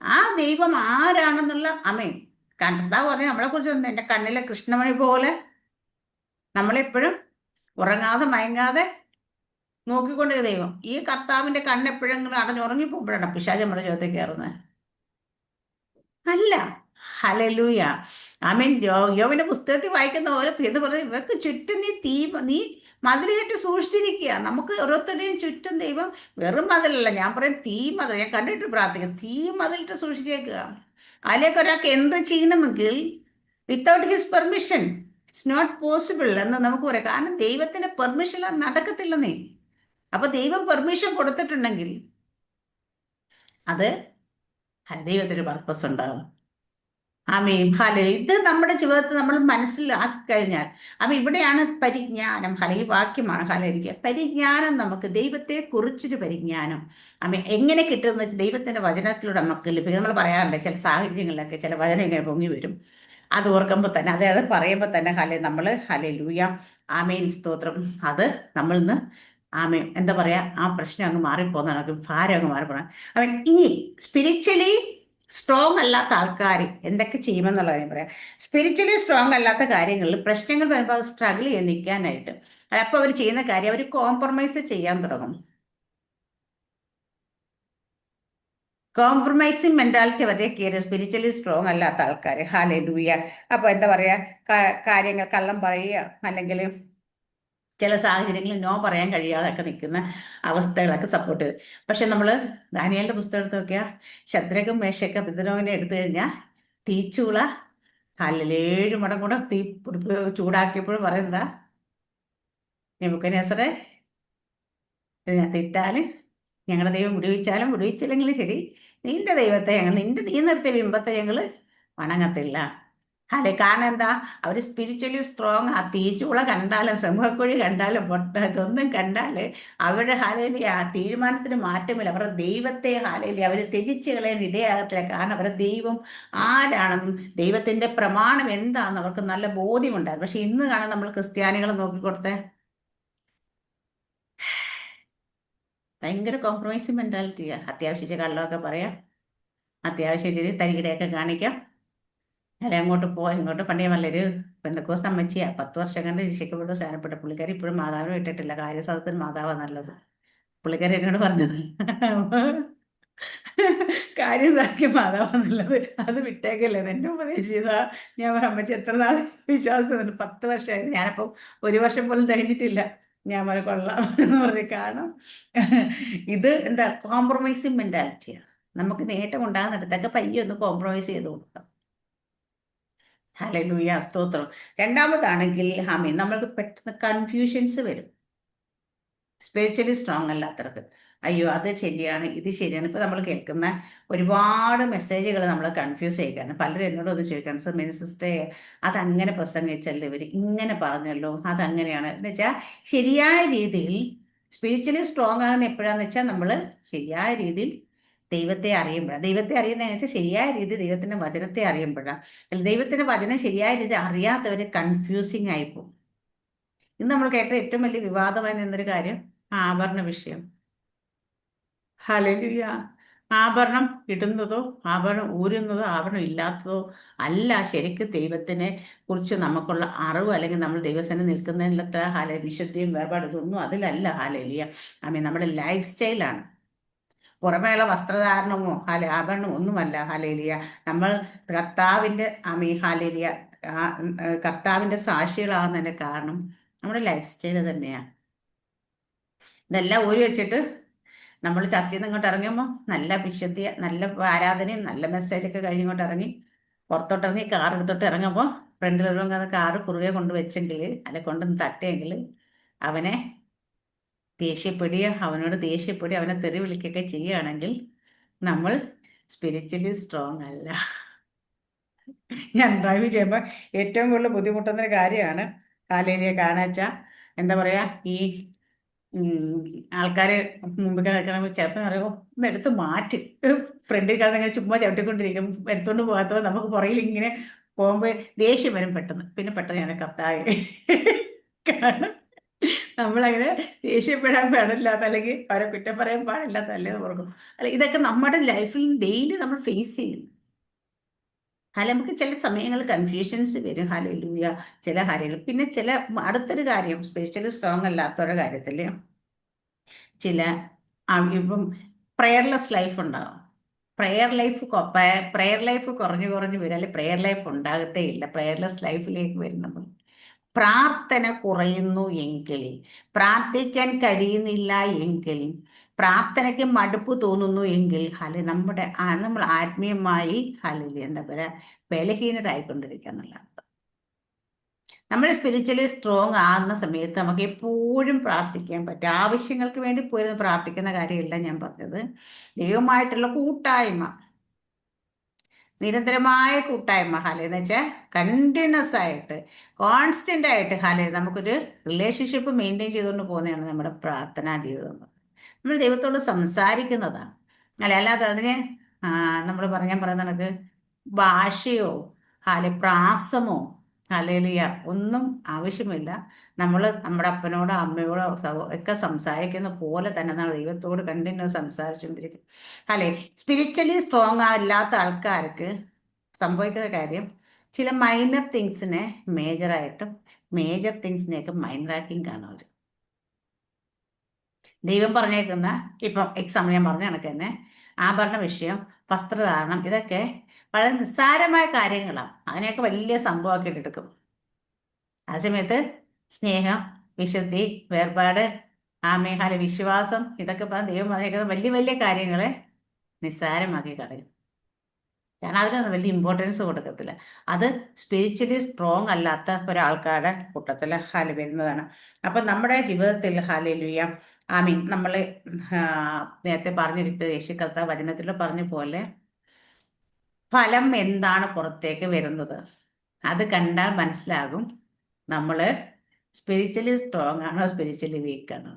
ആ ദൈവം ആരാണെന്നുള്ള അമേൻ കർത്താവ് പറഞ്ഞു നമ്മളെ കുറിച്ച് എൻ്റെ കണ്ണിലെ കൃഷ്ണമണി പോലെ നമ്മളെപ്പോഴും ഉറങ്ങാതെ മയങ്ങാതെ നോക്കിക്കൊണ്ടേ ദൈവം. ഈ കർത്താവിന്റെ കണ്ണെപ്പോഴെങ്കിലും അടഞ്ഞുറങ്ങിപ്പോകുമ്പോഴാണ് പിശാച് നമ്മുടെ ജീവിതത്തിൽ കയറുന്നത്. അല്ല. ഹല്ലേലൂയ. ആമേൻ. യോവിന്റെ പുസ്തകത്തിൽ വായിക്കുന്ന പോലെ എന്ന് പറഞ്ഞാൽ ഇവർക്ക് ചുറ്റും നീ മതിൽ കെട്ടി സൂക്ഷിച്ചിരിക്കുക. നമുക്ക് ഓരോരുത്തരുടെയും ചുറ്റും ദൈവം വെറും മതിലല്ല, ഞാൻ പറയും തീ മതിൽ. ഞാൻ കണ്ടിട്ട് പ്രാർത്ഥിക്കുക, തീ മതിലിട്ട് സൂക്ഷിച്ചേക്കുക. അതിലേക്ക് ഒരാൾക്ക് എൻട്രി ചെയ്യണമെങ്കിൽ without his permission it's not possible എന്ന് നമുക്ക് പറയാം. കാരണം ദൈവത്തിന്റെ പെർമിഷൻ നടക്കത്തില്ലെന്നേ. അപ്പൊ ദൈവം പെർമിഷൻ കൊടുത്തിട്ടുണ്ടെങ്കിൽ അത് ദൈവത്തിന് പർപ്പസ് ഉണ്ടാകും. ആമേൻ. ഇത് നമ്മുടെ ജീവിതത്തിൽ നമ്മൾ മനസ്സിലാക്കി കഴിഞ്ഞാൽ, അപ്പൊ ഇവിടെയാണ് പരിജ്ഞാനം. ഈ വാക്യമാണ് എനിക്ക് പരിജ്ഞാനം. നമുക്ക് ദൈവത്തെ കുറിച്ചൊരു പരിജ്ഞാനം എങ്ങനെ കിട്ടുമെന്ന് വെച്ചാൽ ദൈവത്തിന്റെ വചനത്തിലൂടെ നമുക്ക് ലഭിക്കും. നമ്മൾ പറയാറുണ്ട് ചില സാഹചര്യങ്ങളിലൊക്കെ ചില വചനം ഇങ്ങനെ പൊങ്ങി വരും. അത് ഓർക്കുമ്പോൾ തന്നെ അത് പറയുമ്പോൾ തന്നെ നമ്മൾ ലൂയ ആമേൻ സ്തോത്രം. അത് നമ്മൾ ഇന്ന് ആമേൻ എന്താ പറയാ, ആ പ്രശ്നം അങ്ങ് മാറിപ്പോകുന്ന ഭാരം അങ്ങ് മാറിപ്പോകണം. ഇനി സ്പിരിച്വലി സ്ട്രോങ് അല്ലാത്ത ആൾക്കാർ എന്തൊക്കെ ചെയ്യുമെന്നുള്ളത് ഞാൻ പറയാം. സ്പിരിച്വലി സ്ട്രോങ് അല്ലാത്ത കാര്യങ്ങളിൽ പ്രശ്നങ്ങൾ വരുമ്പോൾ അത് സ്ട്രഗിൾ ചെയ്ത് നിൽക്കാനായിട്ട് അപ്പോൾ അവർ ചെയ്യുന്ന കാര്യം, അവർ കോംപ്രമൈസ് ചെയ്യാൻ തുടങ്ങും. കോംപ്രമൈസിങ് മെന്റാലിറ്റി അവരുടെ കയറി സ്പിരിച്വലി സ്ട്രോങ് അല്ലാത്ത ആൾക്കാർ. ഹല്ലേലൂയ. അപ്പൊ എന്താ പറയാ, കാര്യങ്ങൾ കള്ളം പറയുക, അല്ലെങ്കിൽ ചില സാഹചര്യങ്ങളിൽ നോ പറയാൻ കഴിയാതൊക്കെ നിൽക്കുന്ന അവസ്ഥകളൊക്കെ സപ്പോർട്ട് ചെയ്ത്. പക്ഷെ നമ്മൾ ദാനിയേലിന്റെ പുസ്തകം എടുത്ത് നോക്കിയാൽ ശദ്രക്കും മേശക്കും അബേദ്നെഗോവിനെ എടുത്തു കഴിഞ്ഞാൽ തീച്ചൂള 7 മടം കൂടെ തീ ചൂടാക്കിയപ്പോൾ പറയുന്നതാ, നെബൂഖദ്നേസറേ ഇതിനകത്ത് ഇട്ടാൽ ഞങ്ങളുടെ ദൈവം വിടുവിച്ചാലും വിടുവിച്ചില്ലെങ്കിലും ശരി, നിന്റെ ദൈവത്തെ നീ നിർത്തിയ ബിംബത്തെ ഞങ്ങൾ വണങ്ങത്തില്ല. കാരണം എന്താ, അവർ സ്പിരിച്വലി സ്ട്രോങ്. ആ തീച്ചൂള കണ്ടാലും സിംഹക്കുഴി കണ്ടാലും ഇതൊന്നും കണ്ടാൽ അവരുടെ ആ തീരുമാനത്തിന് മാറ്റമില്ല. അവരുടെ ദൈവത്തെ അവർ ത്യജിച്ച് കളയാൻ ഇടയാകത്തില്ല. കാരണം അവരുടെ ദൈവം ആരാണെന്നും ദൈവത്തിന്റെ പ്രമാണം എന്താണെന്ന് അവർക്ക് നല്ല ബോധ്യമുണ്ടായിരുന്നു. പക്ഷെ ഇന്ന് കാണാൻ നമ്മൾ ക്രിസ്ത്യാനികൾ നോക്കിക്കൊടുത്തേ ഭയങ്കര കോംപ്രമൈസിങ് മെന്റാലിറ്റിയാ. അത്യാവശ്യം കള്ളമൊക്കെ പറയാം, അത്യാവശ്യം ശരി തരികിടയൊക്കെ കാണിക്കാം, അല്ലെ അങ്ങോട്ട് പോവാം ഇങ്ങോട്ട്. പണ്ടേ നല്ലൊരു പെന്തക്കോസ്ത് അമ്മച്ചിയാ, 10 വർഷം കണ്ട് രക്ഷിക്കപ്പെട്ട സ്ഥാനപ്പെട്ട പുള്ളിക്കാരി ഇപ്പോഴും മാതാവിനെ വിട്ടിട്ടില്ല. കാര്യസാധത്തിന് മാതാവാ നല്ലത് പുള്ളിക്കാരി എന്നോട് പറഞ്ഞത്. കാര്യസാധിക്കും മാതാവാ നല്ലത്, അത് വിട്ടേക്കല്ലേ എന്നെ ഉപദേശിച്ചതാ. ഞാൻ അമ്മച്ചി എത്ര നാൾ വിശ്വാസം 10 വർഷമായിരുന്നു. ഞാനപ്പം 1 വർഷം പോലും തികഞ്ഞിട്ടില്ല. ഞാൻ കൊള്ളാം എന്ന് പറഞ്ഞു. കാരണം ഇത് എന്താ കോംപ്രമൈസിങ് മെന്റാലിറ്റിയാണ്. നമുക്ക് നേട്ടം ഉണ്ടാകുന്നിടത്തൊക്കെ പയ്യെ ഒന്ന് കോംപ്രമൈസ് ചെയ്ത് കൊടുക്കാം. ഹല്ലേലൂയ സ്തോത്രം. രണ്ടാമതാണെങ്കിൽ നമ്മൾക്ക് പെട്ടെന്ന് കൺഫ്യൂഷൻസ് വരും സ്പിരിച്വലി സ്ട്രോങ് അല്ലാത്തവർക്ക്. അയ്യോ അത് ശരിയാണ്, ഇത് ശരിയാണ്. ഇപ്പൊ നമ്മൾ കേൾക്കുന്ന ഒരുപാട് മെസ്സേജുകൾ നമ്മൾ കൺഫ്യൂസ് ചെയ്യിക്കാണ്. പലരും എന്നോട് ഒന്ന് ചോദിക്കാണ്, സർ സിസ്റ്ററെ അതങ്ങനെ പ്രസംഗിച്ചല്ലോ, ഇവർ ഇങ്ങനെ പറഞ്ഞല്ലോ, അതങ്ങനെയാണ് എന്ന് വെച്ചാൽ ശരിയായ രീതിയിൽ സ്പിരിച്വലി സ്ട്രോങ് ആകുന്ന എപ്പോഴാന്ന് വെച്ചാൽ നമ്മൾ ശരിയായ രീതിയിൽ ദൈവത്തെ അറിയുമ്പോഴാണ്. ദൈവത്തെ അറിയുന്നതെന്ന് വെച്ചാൽ ശരിയായ രീതി ദൈവത്തിന്റെ വചനത്തെ അറിയുമ്പോഴാണ്. അല്ല, ദൈവത്തിന്റെ വചനം ശരിയായ രീതി അറിയാത്തവര് കൺഫ്യൂസിങ് ആയിപ്പോകും. ഇന്ന് നമ്മൾ കേട്ട ഏറ്റവും വലിയ വിവാദമായി നിന്നൊരു കാര്യം ആഭരണ വിഷയം. ഹല്ലേലൂയ. ആഭരണം ഇടുന്നതോ ആഭരണം ഊരുന്നതോ ആഭരണം ഇല്ലാത്തതോ അല്ല ശരിക്കും ദൈവത്തിനെ കുറിച്ച് നമുക്കുള്ള അറിവ്, അല്ലെങ്കിൽ നമ്മൾ ദൈവസേന നിൽക്കുന്നതിനത്ര വിശുദ്ധിയും വേർപാട് ഇതൊന്നും അതിലല്ല. ഹല്ലേലൂയ. നമ്മുടെ ലൈഫ് സ്റ്റൈലാണ്. പുറമേയുള്ള വസ്ത്രധാരണമോ ആഭരണമോ ഒന്നുമല്ല. ഹല്ലേലൂയ. നമ്മൾ കർത്താവിന്റെ ഹല്ലേലൂയ കർത്താവിന്റെ സാക്ഷികളാകുന്നതിന്റെ കാരണം നമ്മുടെ ലൈഫ് സ്റ്റൈൽ തന്നെയാണ്. ഇതെല്ലാം ഊരി വെച്ചിട്ട് നമ്മൾ ചർച്ചയിൽ നിന്ന് ഇങ്ങോട്ട് ഇറങ്ങുമ്പോൾ നല്ല വിശുദ്ധിയ, നല്ല ആരാധനയും നല്ല മെസ്സേജൊക്കെ കഴിഞ്ഞിങ്ങോട്ട് ഇറങ്ങി പുറത്തോട്ട് ഇറങ്ങി കാർ എടുത്തോട്ട് ഇറങ്ങുമ്പോൾ ഫ്രണ്ടിൽ ഒരു കാറ് കുറുകെ കൊണ്ടുവച്ചെങ്കിൽ അല്ലെ കൊണ്ടുവന്ന് തട്ടിയെങ്കിൽ അവനെ അവനോട് ദേഷ്യപ്പെടുക, അവനെ തെറി വിളിക്കുകയൊക്കെ ചെയ്യുകയാണെങ്കിൽ നമ്മൾ സ്പിരിച്വലി സ്ട്രോങ് അല്ല. ഞാൻ ഡ്രൈവ് ചെയ്യുമ്പോൾ ഏറ്റവും കൂടുതൽ ബുദ്ധിമുട്ടുന്നൊരു കാര്യമാണ് കാലേരിയെ കാണാച്ചാ. എന്താ പറയാ, ഈ ആൾക്കാര് മുമ്പിൽ കിടക്കണമെങ്കിൽ ചിലപ്പോൾ പറയുമ്പോൾ ഒന്ന് എടുത്ത് മാറ്റി ഫ്രണ്ടിൽ കിടന്ന് ഇങ്ങനെ ചുമ്മാ ചവിട്ടിക്കൊണ്ടിരിക്കും, എടുത്തോണ്ട് പോകാത്തത് നമുക്ക് പുറകിൽ ഇങ്ങനെ പോകുമ്പോൾ ദേഷ്യം വരും പെട്ടെന്ന്. പിന്നെ പെട്ടെന്ന് ഞാൻ കർത്താവേ, കാരണം നമ്മളങ്ങനെ ദേഷ്യപ്പെടാൻ പാടില്ലാത്ത, അല്ലെങ്കിൽ അവരെ കുറ്റം പറയാൻ പാടില്ലാത്ത അല്ലേ ഓർക്കും. അല്ല, ഇതൊക്കെ നമ്മുടെ ലൈഫിൽ ഡെയിലി നമ്മൾ ഫേസ് ചെയ്യും. നമുക്ക് ചില സമയങ്ങൾ കൺഫ്യൂഷൻസ് വരും. ഹല്ലേലൂയ. ചില കാര്യങ്ങൾ, പിന്നെ ചില അടുത്തൊരു കാര്യം സ്പെഷ്യലി സ്ട്രോങ് അല്ലാത്തവരുടെ കാര്യത്തിൽ ചില ഇപ്പം പ്രെയർലെസ് ലൈഫ് ഉണ്ടാകും. പ്രെയർ ലൈഫ് കുറഞ്ഞു കുറഞ്ഞു വരും, അല്ലെങ്കിൽ പ്രെയർ ലൈഫ് ഉണ്ടാകത്തേ ഇല്ല. പ്രെയർലെസ് ലൈഫിലേക്ക് വരും നമ്മൾ. പ്രാർത്ഥന കുറയുന്നു എങ്കിൽ, പ്രാർത്ഥിക്കാൻ കഴിയുന്നില്ല എങ്കിൽ, പ്രാർത്ഥനയ്ക്ക് മടുപ്പ് തോന്നുന്നു എങ്കിൽ നമ്മൾ ആത്മീയമായി എന്താ പറയുക, ബലഹീനരായിക്കൊണ്ടിരിക്കുക എന്നുള്ള അർത്ഥം. നമ്മൾ സ്പിരിച്വലി സ്ട്രോങ് ആകുന്ന സമയത്ത് നമുക്ക് എപ്പോഴും പ്രാർത്ഥിക്കാൻ പറ്റും. ആവശ്യങ്ങൾക്ക് വേണ്ടി പോയിരുന്ന് പ്രാർത്ഥിക്കുന്ന കാര്യമില്ല ഞാൻ പറഞ്ഞത്. ദൈവമായിട്ടുള്ള കൂട്ടായ്മ, നിരന്തരമായ കൂട്ടായ്മ എന്ന് വെച്ചാൽ കണ്ടിന്യൂസ് ആയിട്ട്, കോൺസ്റ്റന്റ് ആയിട്ട് നമുക്കൊരു റിലേഷൻഷിപ്പ് മെയിൻറ്റെയിൻ ചെയ്തുകൊണ്ട് പോകുന്നതാണ് നമ്മുടെ പ്രാർത്ഥനാ ജീവിതം. നമ്മൾ ദൈവത്തോട് സംസാരിക്കുന്നതാണ്. അല്ലാതെ അതിന് നമ്മൾ ഞാൻ പറയുന്ന കണക്ക് ഭാഷയോ പ്രാസമോ ഹല്ലേലൂയ ഒന്നും ആവശ്യമില്ല. നമ്മൾ നമ്മുടെ അപ്പനോടോ അമ്മയോടോ ഒക്കെ സംസാരിക്കുന്ന പോലെ തന്നെ നമ്മൾ ദൈവത്തോട് കണ്ടിന്യൂസ് സംസാരിച്ചുകൊണ്ടിരിക്കും. സ്പിരിച്വലി സ്ട്രോങ് അല്ലാത്ത ആൾക്കാർക്ക് സംഭവിക്കുന്ന കാര്യം, ചില മൈനർ തിങ്സിനെ മേജറായിട്ടും മേജർ തിങ്സിനെയൊക്കെ മൈനറാക്കിയും കാണും അവർ. ദൈവം പറഞ്ഞേക്കുന്ന ഇപ്പം എക്സാമ്പിൾ ഞാൻ പറഞ്ഞ കണക്ക് തന്നെ ആഭരണ വിഷയം, വസ്ത്രധാരണം, ഇതൊക്കെ വളരെ നിസ്സാരമായ കാര്യങ്ങളാണ്. അതിനെയൊക്കെ വലിയ സംഭവമാക്കിയിട്ട് എടുക്കും. ആ സമയത്ത് സ്നേഹം, വിശുദ്ധി, വേർപാട്, വിശ്വാസം, ഇതൊക്കെ പറഞ്ഞ് ദൈവം പറഞ്ഞേക്കുന്ന വലിയ വലിയ കാര്യങ്ങളെ നിസ്സാരമാക്കി കളയും. കാരണം അതിനൊന്നും വലിയ ഇമ്പോർട്ടൻസ് കൊടുക്കത്തില്ല. അത് സ്പിരിച്വലി സ്ട്രോങ് അല്ലാത്ത ഒരാൾക്കാരുടെ കൂട്ടത്തിൽ വരുന്നതാണ്. അപ്പം നമ്മുടെ ജീവിതത്തിൽ ഹല്ലേലൂയ നമ്മൾ നേരത്തെ പറഞ്ഞിട്ട് യേശു കർത്താവ് വചനത്തിൽ പറഞ്ഞ പോലെ ഫലം എന്താണ് പുറത്തേക്ക് വരുന്നത് അത് കണ്ടാൽ മനസ്സിലാകും നമ്മൾ സ്പിരിച്വലി സ്ട്രോങ് ആണോ സ്പിരിച്വലി വീക്ക് ആണോ.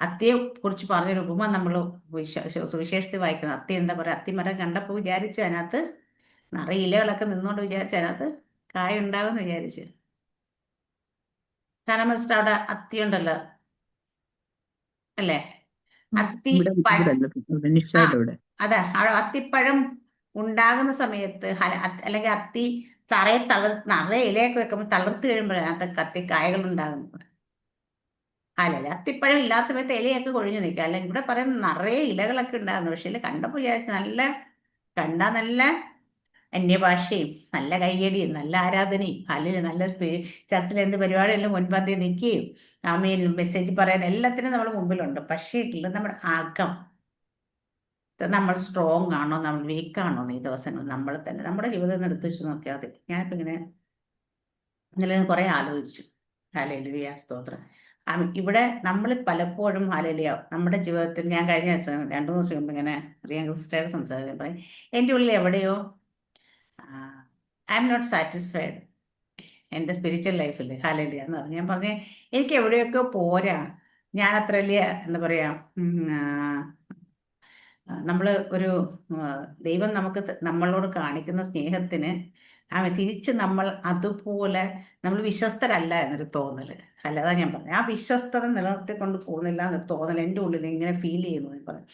അത്തിയെ കുറിച്ച് പറഞ്ഞൊരു ഉപമ നമ്മൾ സുവിശേഷത്തിൽ വായിക്കുന്നത്. അത്തി എന്താ പറയുക, അത്തിമരം കണ്ടപ്പോൾ വിചാരിച്ച് അതിനകത്ത് നിറയെ ഇലകളൊക്കെ നിന്നുകൊണ്ട് വിചാരിച്ച് അതിനകത്ത് കായ ഉണ്ടാകുമെന്ന് വിചാരിച്ച്. കാരണം അവിടെ അത്തി ഉണ്ടല്ലോ അല്ലേ, അത്തി അതാ അവിടെ അത്തിപ്പഴം ഉണ്ടാകുന്ന സമയത്ത് അല്ലെങ്കിൽ അത്തി തറയെ നിറയെ ഇലയൊക്കെ വെക്കുമ്പോൾ തളർത്ത് കഴിയുമ്പോഴാണ് അതിനകത്ത് അത്തിക്കായകൾ ഉണ്ടാകുന്നത്. അത്തിപ്പഴം ഇല്ലാത്ത സമയത്ത് ഇലയൊക്കെ കൊഴിഞ്ഞു നിൽക്കുക. അല്ലെങ്കിൽ ഇവിടെ പറയുന്ന നിറയെ ഇലകളൊക്കെ ഉണ്ടാകുന്നു. പക്ഷേ കണ്ടപ്പോൾ വിചാരിച്ച് കണ്ടാൽ നല്ല അന്യഭാഷയും നല്ല കയ്യടിയും നല്ല ആരാധനയും നല്ല ചർച്ചിൽ എന്ത് പരിപാടിയെല്ലാം മുൻപന്തി നിൽക്കുകയും മെസ്സേജ് പറയാൻ എല്ലാത്തിനും നമ്മൾ മുമ്പിലുണ്ട്. പക്ഷേ നമ്മുടെ അകം, നമ്മൾ സ്ട്രോങ് ആണോ നമ്മൾ വീക്കാണോ ഈ ദിവസങ്ങൾ നമ്മൾ തന്നെ നമ്മുടെ ജീവിതം എടുത്ത് വെച്ച് നോക്കിയാൽ മതി. ഞാനിപ്പോൾ ഇന്നലെ കുറേ ആലോചിച്ചു. ഹല്ലേലൂയ, സ്തോത്രം. ഇവിടെ നമ്മൾ പലപ്പോഴും ഹല്ലേലൂയ നമ്മുടെ ജീവിതത്തിൽ, ഞാൻ കഴിഞ്ഞ ദിവസം 2 ദിവസം മുമ്പ് ഇങ്ങനെ പ്രിയങ്ക സിസ്റ്ററുടെ സംസാരിക്കാൻ പറയും, എൻ്റെ ഉള്ളിൽ എവിടെയോ ഐ എം നോട്ട് സാറ്റിസ്ഫൈഡ് എൻ്റെ സ്പിരിച്വൽ ലൈഫിൽ. ഹല്ലേലൂയ എന്ന് പറഞ്ഞു. ഞാൻ പറഞ്ഞേ എനിക്ക് എവിടെയൊക്കെ പോരാ, ഞാൻ അത്ര വലിയ എന്താ പറയാ നമ്മൾ ഒരു ദൈവം നമുക്ക് നമ്മളോട് കാണിക്കുന്ന സ്നേഹത്തിന് തിരിച്ച് നമ്മൾ അതുപോലെ നമ്മൾ വിശ്വസ്തരല്ല എന്നൊരു തോന്നല്. അല്ലാതെ ഞാൻ പറഞ്ഞു ആ വിശ്വസ്തത നിലനിർത്തിക്കൊണ്ട് പോകുന്നില്ല എന്നൊരു തോന്നൽ എൻ്റെ ഉള്ളിൽ ഇങ്ങനെ ഫീൽ ചെയ്യുന്നു ഞാൻ പറഞ്ഞു.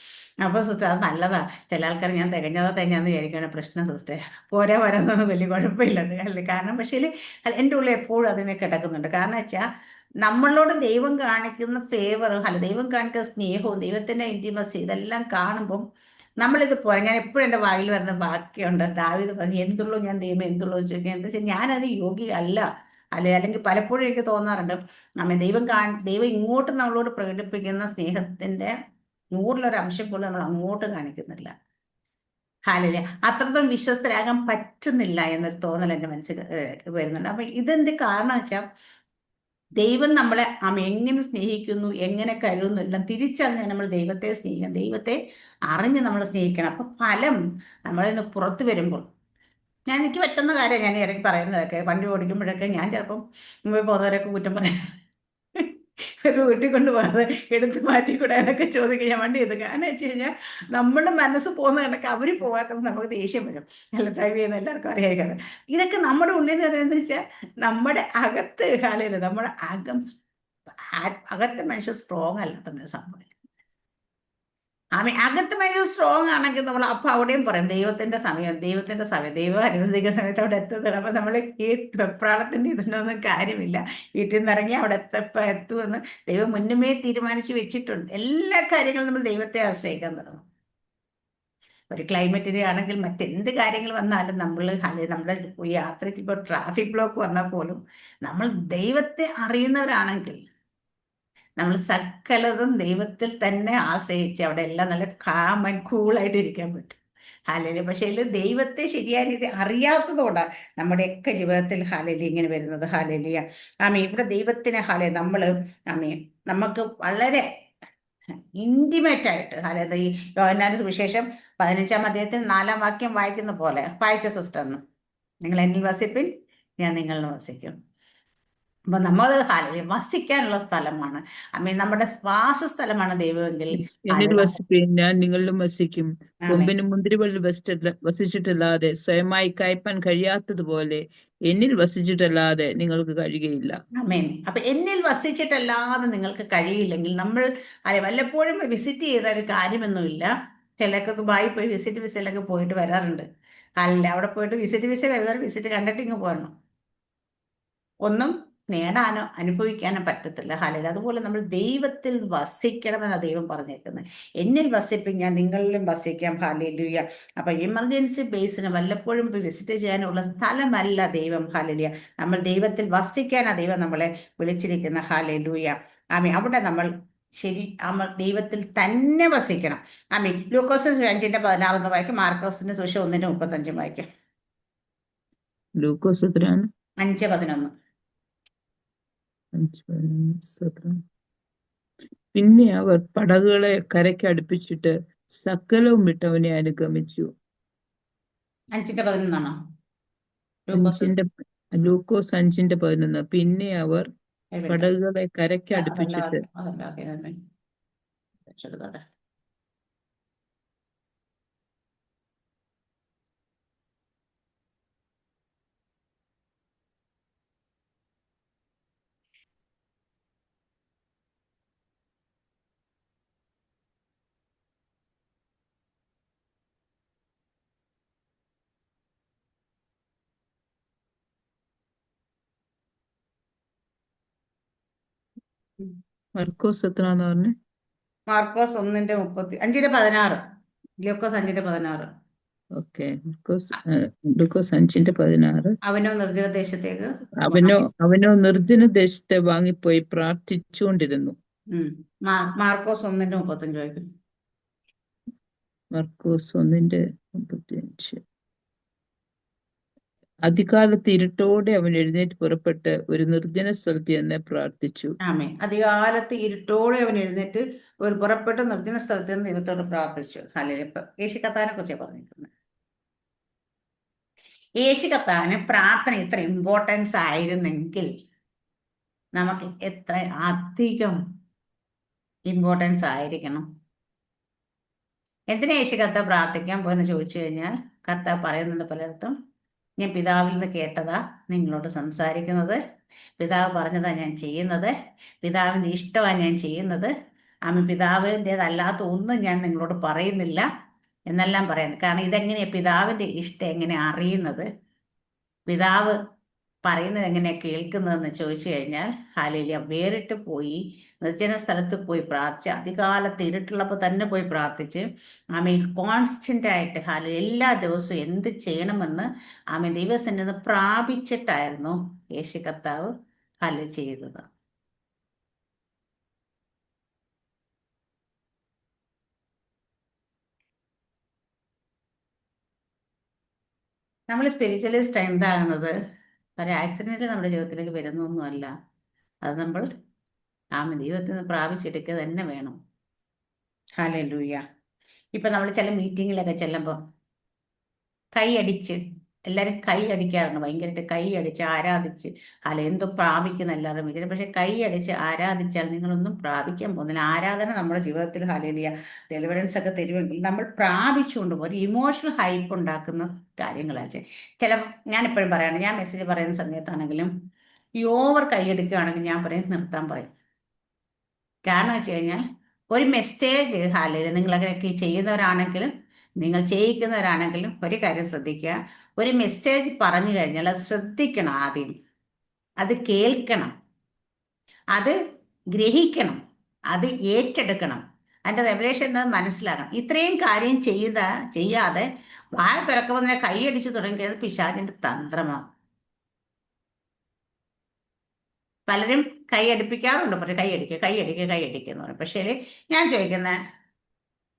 അപ്പോൾ സിസ്റ്റർ അത് നല്ലതാ. ചില ആൾക്കാർ ഞാൻ തികഞ്ഞാന്ന് വിചാരിക്കുകയാണ് പ്രശ്നം സിസ്റ്റർ. പോരാ വരാന്നൊന്നും വലിയ കുഴപ്പമില്ലത് അല്ലേ. കാരണം പക്ഷേ എൻ്റെ ഉള്ളിൽ എപ്പോഴും അതിനെ കിടക്കുന്നുണ്ട്. കാരണം വെച്ചാൽ നമ്മളോട് ദൈവം കാണിക്കുന്ന ഫേവറും അല്ല ദൈവം കാണിക്കുന്ന സ്നേഹവും ദൈവത്തിന്റെ ഇന്റിമസി ഇതെല്ലാം കാണുമ്പം നമ്മളിത് പോരാ. ഞാൻ എപ്പോഴും എൻ്റെ വായിൽ വരുന്ന വാക്യമുണ്ട്. ദാവീദ് പറഞ്ഞു എന്തുള്ളൂ ഞാൻ ദൈവം എന്തുള്ളൂ എന്ന് ചോദിക്കുക. എന്താ വെച്ചാൽ ഞാനത് യോഗ്യയല്ല അല്ലെങ്കിൽ പലപ്പോഴും എനിക്ക് തോന്നാറുണ്ട് ദൈവം ഇങ്ങോട്ട് നമ്മളോട് പ്രകടിപ്പിക്കുന്ന സ്നേഹത്തിന്റെ 100-ൽ-1 അംശം പോലും നമ്മൾ അങ്ങോട്ട് കാണിക്കുന്നില്ല. ഹാലലിയ അത്രത്തോളം വിശ്വസ്തരാകാൻ പറ്റുന്നില്ല എന്നൊരു തോന്നൽ എൻ്റെ മനസ്സിൽ വരുന്നുണ്ട്. അപ്പൊ ഇതെന്ത് കാരണം വെച്ചാൽ ദൈവം നമ്മളെ എങ്ങനെ സ്നേഹിക്കുന്നു, എങ്ങനെ കരുതുന്നു എല്ലാം തിരിച്ചറിഞ്ഞ് നമ്മൾ ദൈവത്തെ സ്നേഹിക്കണം. ദൈവത്തെ അറിഞ്ഞ് നമ്മൾ സ്നേഹിക്കണം. അപ്പൊ ഫലം നമ്മളിൽ നിന്ന് പുറത്തു വരുമ്പോൾ എനിക്ക് പറ്റുന്ന കാര്യം ഞാൻ ഇടയ്ക്ക് പറയുന്നതൊക്കെ വണ്ടി ഓടിക്കുമ്പോഴൊക്കെ ഞാൻ ചിലപ്പം മുമ്പേ പോകുന്നവരൊക്കെ കുറ്റം പറയാം. ഒരു വീട്ടിൽ കൊണ്ടുപോകാതെ എടുത്ത് മാറ്റിക്കൂടെ എന്നൊക്കെ ചോദിക്കുക ഞാൻ വണ്ടി ചെയ്ത്. കാരണം വെച്ച് കഴിഞ്ഞാൽ നമ്മുടെ മനസ്സ് പോകുന്ന കണക്ക് അവർ പോകാത്തത് നമുക്ക് ദേഷ്യം വരും. നല്ല ഡ്രൈവ് ചെയ്യുന്ന എല്ലാവർക്കും അറിയാം. ഇതൊക്കെ നമ്മുടെ ഉള്ളിൽ നിന്ന് പറയുന്നത് വെച്ചാൽ നമ്മുടെ അകത്ത് കാലം നമ്മുടെ അകത്തെ മനുഷ്യൻ സ്ട്രോങ് അല്ലാത്ത സംഭവം. അകത്ത് മനുഷ്യൻ സ്ട്രോങ് ആണെങ്കിൽ നമ്മൾ അപ്പൊ അവിടെയും പറയും ദൈവത്തിന്റെ സമയം ദൈവം അനുവദിക്കുന്ന സമയത്ത് അവിടെ എത്തുന്നത്. അപ്പൊ നമ്മൾ ഈ വെപ്രാളത്തിന്റെ ഇതിനൊന്നും കാര്യമില്ല. വീട്ടിൽ നിന്ന് ഇറങ്ങി അവിടെ എത്തുമെന്ന് ദൈവം മുന്നമേ തീരുമാനിച്ചു വെച്ചിട്ടുണ്ട്. എല്ലാ കാര്യങ്ങളും നമ്മൾ ദൈവത്തെ ആശ്രയിക്കാൻ തുടങ്ങും. ഒരു ക്ലൈമറ്റിന് ആണെങ്കിൽ മറ്റെന്ത് കാര്യങ്ങൾ വന്നാലും നമ്മുടെ യാത്രയ്ക്ക് ഇപ്പോൾ ട്രാഫിക് ബ്ലോക്ക് വന്നാൽ പോലും നമ്മൾ ദൈവത്തെ അറിയുന്നവരാണെങ്കിൽ നമ്മൾ സകലതും ദൈവത്തിൽ തന്നെ ആശ്രയിച്ച് അവിടെ എല്ലാം നല്ല കാം ആൻഡ് കൂളായിട്ട് ഇരിക്കാൻ പറ്റും. ഹാലലി പക്ഷേ ഇതിൽ ദൈവത്തെ ശരിയായ രീതി അറിയാത്തതുകൊണ്ടാണ് നമ്മുടെയൊക്കെ ജീവിതത്തിൽ ഹാലലി ഇങ്ങനെ വരുന്നത്. ഹാലലിയ ഇവിടെ ദൈവത്തിന് നമുക്ക് വളരെ ഇന്റിമേറ്റ് ആയിട്ട് ഈ യോഹന്നാന്റെ സുവിശേഷം 15-ാം അധ്യായത്തിൽ 4-ാം വാക്യം വായിക്കുന്ന പോലെ വായിച്ച സിസ്റ്ററിന് നിങ്ങൾ എന്നിൽ വസിപ്പിൻ ഞാൻ നിങ്ങളിൽ വസിക്കും. അപ്പൊ നമ്മൾ വസിക്കാനുള്ള സ്ഥലമാണ്. നമ്മുടെ വാസസ്ഥലമാണ് ദൈവമെങ്കിൽ എന്നിൽ വസിപ്പീൻ ഞാൻ നിങ്ങളിലും വസിക്കും. കൊമ്പിന് മുന്തിരിവള്ളി വസിച്ചിട്ടല്ലാതെ സ്വയമായി കയപ്പാൻ കഴിയാത്തതുപോലെ എന്നിൽ വസിച്ചിട്ടല്ലാതെ നിങ്ങൾക്ക് കഴിയുകയില്ല. അപ്പൊ എന്നിൽ വസിച്ചിട്ടല്ലാതെ നിങ്ങൾക്ക് കഴിയില്ലെങ്കിൽ നമ്മൾ വല്ലപ്പോഴും വിസിറ്റ് ചെയ്ത ഒരു കാര്യമൊന്നുമില്ല. ചിലർക്ക് ദുബായി പോയി വിസിറ്റ് വിസയിലൊക്കെ പോയിട്ട് വരാറുണ്ട്. അവിടെ പോയിട്ട് വിസിറ്റ് വിസ വരുന്നവർ വിസിറ്റ് കണ്ടിട്ട് ഇങ്ങ് പോരണം. ഒന്നും നേടാനോ അനുഭവിക്കാനോ പറ്റത്തില്ല. അതുപോലെ നമ്മൾ ദൈവത്തിൽ വസിക്കണമെന്നാണ് ദൈവം പറഞ്ഞേക്കുന്നത്. എന്നിൽ വസിപ്പിൻ ഞാൻ നിങ്ങളിലും വസിക്കാം. ഹാലലൂയ. അപ്പൊ എമർജൻസി ബേസിന് വല്ലപ്പോഴും വിസിറ്റ് ചെയ്യാനുള്ള സ്ഥലമല്ല ദൈവം. ഹാലലൂയ. നമ്മൾ ദൈവത്തിൽ വസിക്കാനാണ് ദൈവം നമ്മളെ വിളിച്ചിരിക്കുന്ന. ഹാലലൂയ. അവിടെ നമ്മൾ ദൈവത്തിൽ തന്നെ വസിക്കണം. ലൂക്കോസ് 5:16 വായിക്കും. മാർക്കോസിന്റെ സുവിശേഷം 1:35 വായിക്കും. ലൂക്കോസ് 5:11. പിന്നെ അവർ പടകുകളെ കരയ്ക്ക് അടുപ്പിച്ചിട്ട് സകലവും വിട്ടവനെ അനുഗമിച്ചു. 5:11 ലൂക്കോസ് 5:11. പിന്നെ അവർ പടകുകളെ കരയ്ക്ക് അടുപ്പിച്ചിട്ട് മാർക്കോസ് എത്രാന്ന് പറഞ്ഞേ? മാർക്കോസ് 5:16. ലൂക്കോസ് 5:16. ഓക്കെ. ലൂക്കോസ് 5:16. അവനോ നിർജ്ജന ദേശത്തേക്ക് അവനോ നിർജ്ജന ദേശത്തെ വാങ്ങിപ്പോയി പ്രാർത്ഥിച്ചുകൊണ്ടിരുന്നു. മാർക്കോസ് 1:35. മാർക്കോസ് 1:35. അധികാലത്ത് ഇരുട്ടോടെ അവൻ എഴുന്നേറ്റ് പുറപ്പെട്ട് ഒരു നിർജ്ജന സ്ഥലത്ത് ചെന്ന് പ്രാർത്ഥിച്ചു. അധികാലത്ത് ഇരുട്ടോടെ അവൻ എഴുന്നേറ്റ് പുറപ്പെട്ട് നിർജ്ജന സ്ഥലത്ത് നിന്ന് ദൈവത്തോട് പ്രാർത്ഥിച്ചു. യേശു കർത്താവിനെ കുറിച്ച് പറഞ്ഞിട്ടുണ്ട്. യേശു കർത്താവിന് പ്രാർത്ഥന ഇത്ര ഇമ്പോർട്ടൻസ് ആയിരുന്നെങ്കിൽ നമുക്ക് എത്ര അധികം ഇമ്പോർട്ടൻസ് ആയിരിക്കണം. എന്തിനാ യേശു കർത്താവ് പ്രാർത്ഥിക്കാൻ പോയെന്ന് ചോദിച്ചു കഴിഞ്ഞാൽ കർത്താവ് പറയുന്നുണ്ട് പലയിടത്തും, ഞാൻ പിതാവിൽ നിന്ന് കേട്ടതാ നിങ്ങളോട് സംസാരിക്കുന്നത്, പിതാവ് പറഞ്ഞതാ ഞാൻ ചെയ്യുന്നത്, പിതാവിൻ്റെ ഇഷ്ടമാണ് ഞാൻ ചെയ്യുന്നത്, പിതാവിൻ്റെതല്ലാത്ത ഒന്നും ഞാൻ നിങ്ങളോട് പറയുന്നില്ല എന്നെല്ലാം പറയുന്നത്. കാരണം ഇതെങ്ങനെയാ പിതാവിൻ്റെ ഇഷ്ടം എങ്ങനെ അറിയുന്നത്, പിതാവ് പറയുന്നത് എങ്ങനെയാ കേൾക്കുന്നതെന്ന് ചോദിച്ചു കഴിഞ്ഞാൽ, ഹല്ലേലൂയ, വേറിട്ട് പോയി നിർജ്ജന സ്ഥലത്ത് പോയി പ്രാർത്ഥിച്ച്, അധികാലത്ത് ഇരുട്ടുള്ളപ്പോൾ തന്നെ പോയി പ്രാർത്ഥിച്ച്, കോൺസ്റ്റന്റ് ആയിട്ട് എല്ലാ ദിവസവും എന്ത് ചെയ്യണമെന്ന് ദൈവസന്നിധി പ്രാപിച്ചിട്ടായിരുന്നു യേശു കർത്താവ് ചെയ്തത്. നമ്മൾ സ്പിരിച്വലി സ്ട്രെങ്ത് ആകുന്നത് ഒരു ആക്സിഡന്റ് നമ്മുടെ ജീവിതത്തിലേക്ക് വരുന്നൊന്നുമല്ല. അത് നമ്മൾ ദൈവത്തിൽ നിന്ന് പ്രാപിച്ചെടുക്കുക തന്നെ വേണം. ഹല്ലേലൂയ. ഇപ്പൊ നമ്മൾ ചില മീറ്റിങ്ങിലൊക്കെ ചെല്ലുമ്പോൾ കൈയടിച്ച് എല്ലാവരും കൈ അടിക്കാറുണ്ട്, ഭയങ്കരമായിട്ട് കൈ അടിച്ച് ആരാധിച്ച് എന്തോ പ്രാപിക്കുന്ന എല്ലാവരും വിചാരം. പക്ഷെ കൈ അടിച്ച് ആരാധിച്ചാൽ നിങ്ങളൊന്നും പ്രാപിക്കാൻ പോകുന്നില്ല. ആരാധന നമ്മുടെ ജീവിതത്തിൽ ഹല്ലേലൂയ ഡെലിവറൻസ് ഒക്കെ തരുമെങ്കിൽ നമ്മൾ പ്രാപിച്ചുകൊണ്ട് പോകും. ഒരു ഇമോഷണൽ ഹൈപ്പ് ഉണ്ടാക്കുന്ന കാര്യങ്ങളാണ് ചില. ഞാനെപ്പോഴും പറയാണ്, ഞാൻ മെസ്സേജ് പറയുന്ന സമയത്താണെങ്കിലും ഈ ഓവർ കൈയെടുക്കുകയാണെങ്കിൽ ഞാൻ പറയും നിർത്താൻ പറയും. കാരണം വെച്ച് കഴിഞ്ഞാൽ ഒരു മെസ്സേജ് നിങ്ങളൊക്കെ ചെയ്യുന്നവരാണെങ്കിലും നിങ്ങൾ ചെയ്യിക്കുന്നവരാണെങ്കിലും ഒരു കാര്യം ശ്രദ്ധിക്കുക. ഒരു മെസ്സേജ് പറഞ്ഞു കഴിഞ്ഞാൽ അത് ശ്രദ്ധിക്കണം, ആദ്യം അത് കേൾക്കണം, അത് ഗ്രഹിക്കണം, അത് ഏറ്റെടുക്കണം, അതിൻ്റെ റെവലേഷൻ എന്നത് മനസ്സിലാക്കണം. ഇത്രയും കാര്യം ചെയ്യാതെ വായ തുറക്കുമ്പോൾ തന്നെ കൈയടിച്ച് തുടങ്ങിയത് പിശാചിന്റെ തന്ത്രമാണ്. പലരും കൈ അടുപ്പിക്കാറുണ്ട്, പറയും കൈയടിക്കുക കൈയടിക്കുക കൈയടിക്കുക എന്ന് പറയും. പക്ഷേ ഞാൻ ചോദിക്കുന്ന,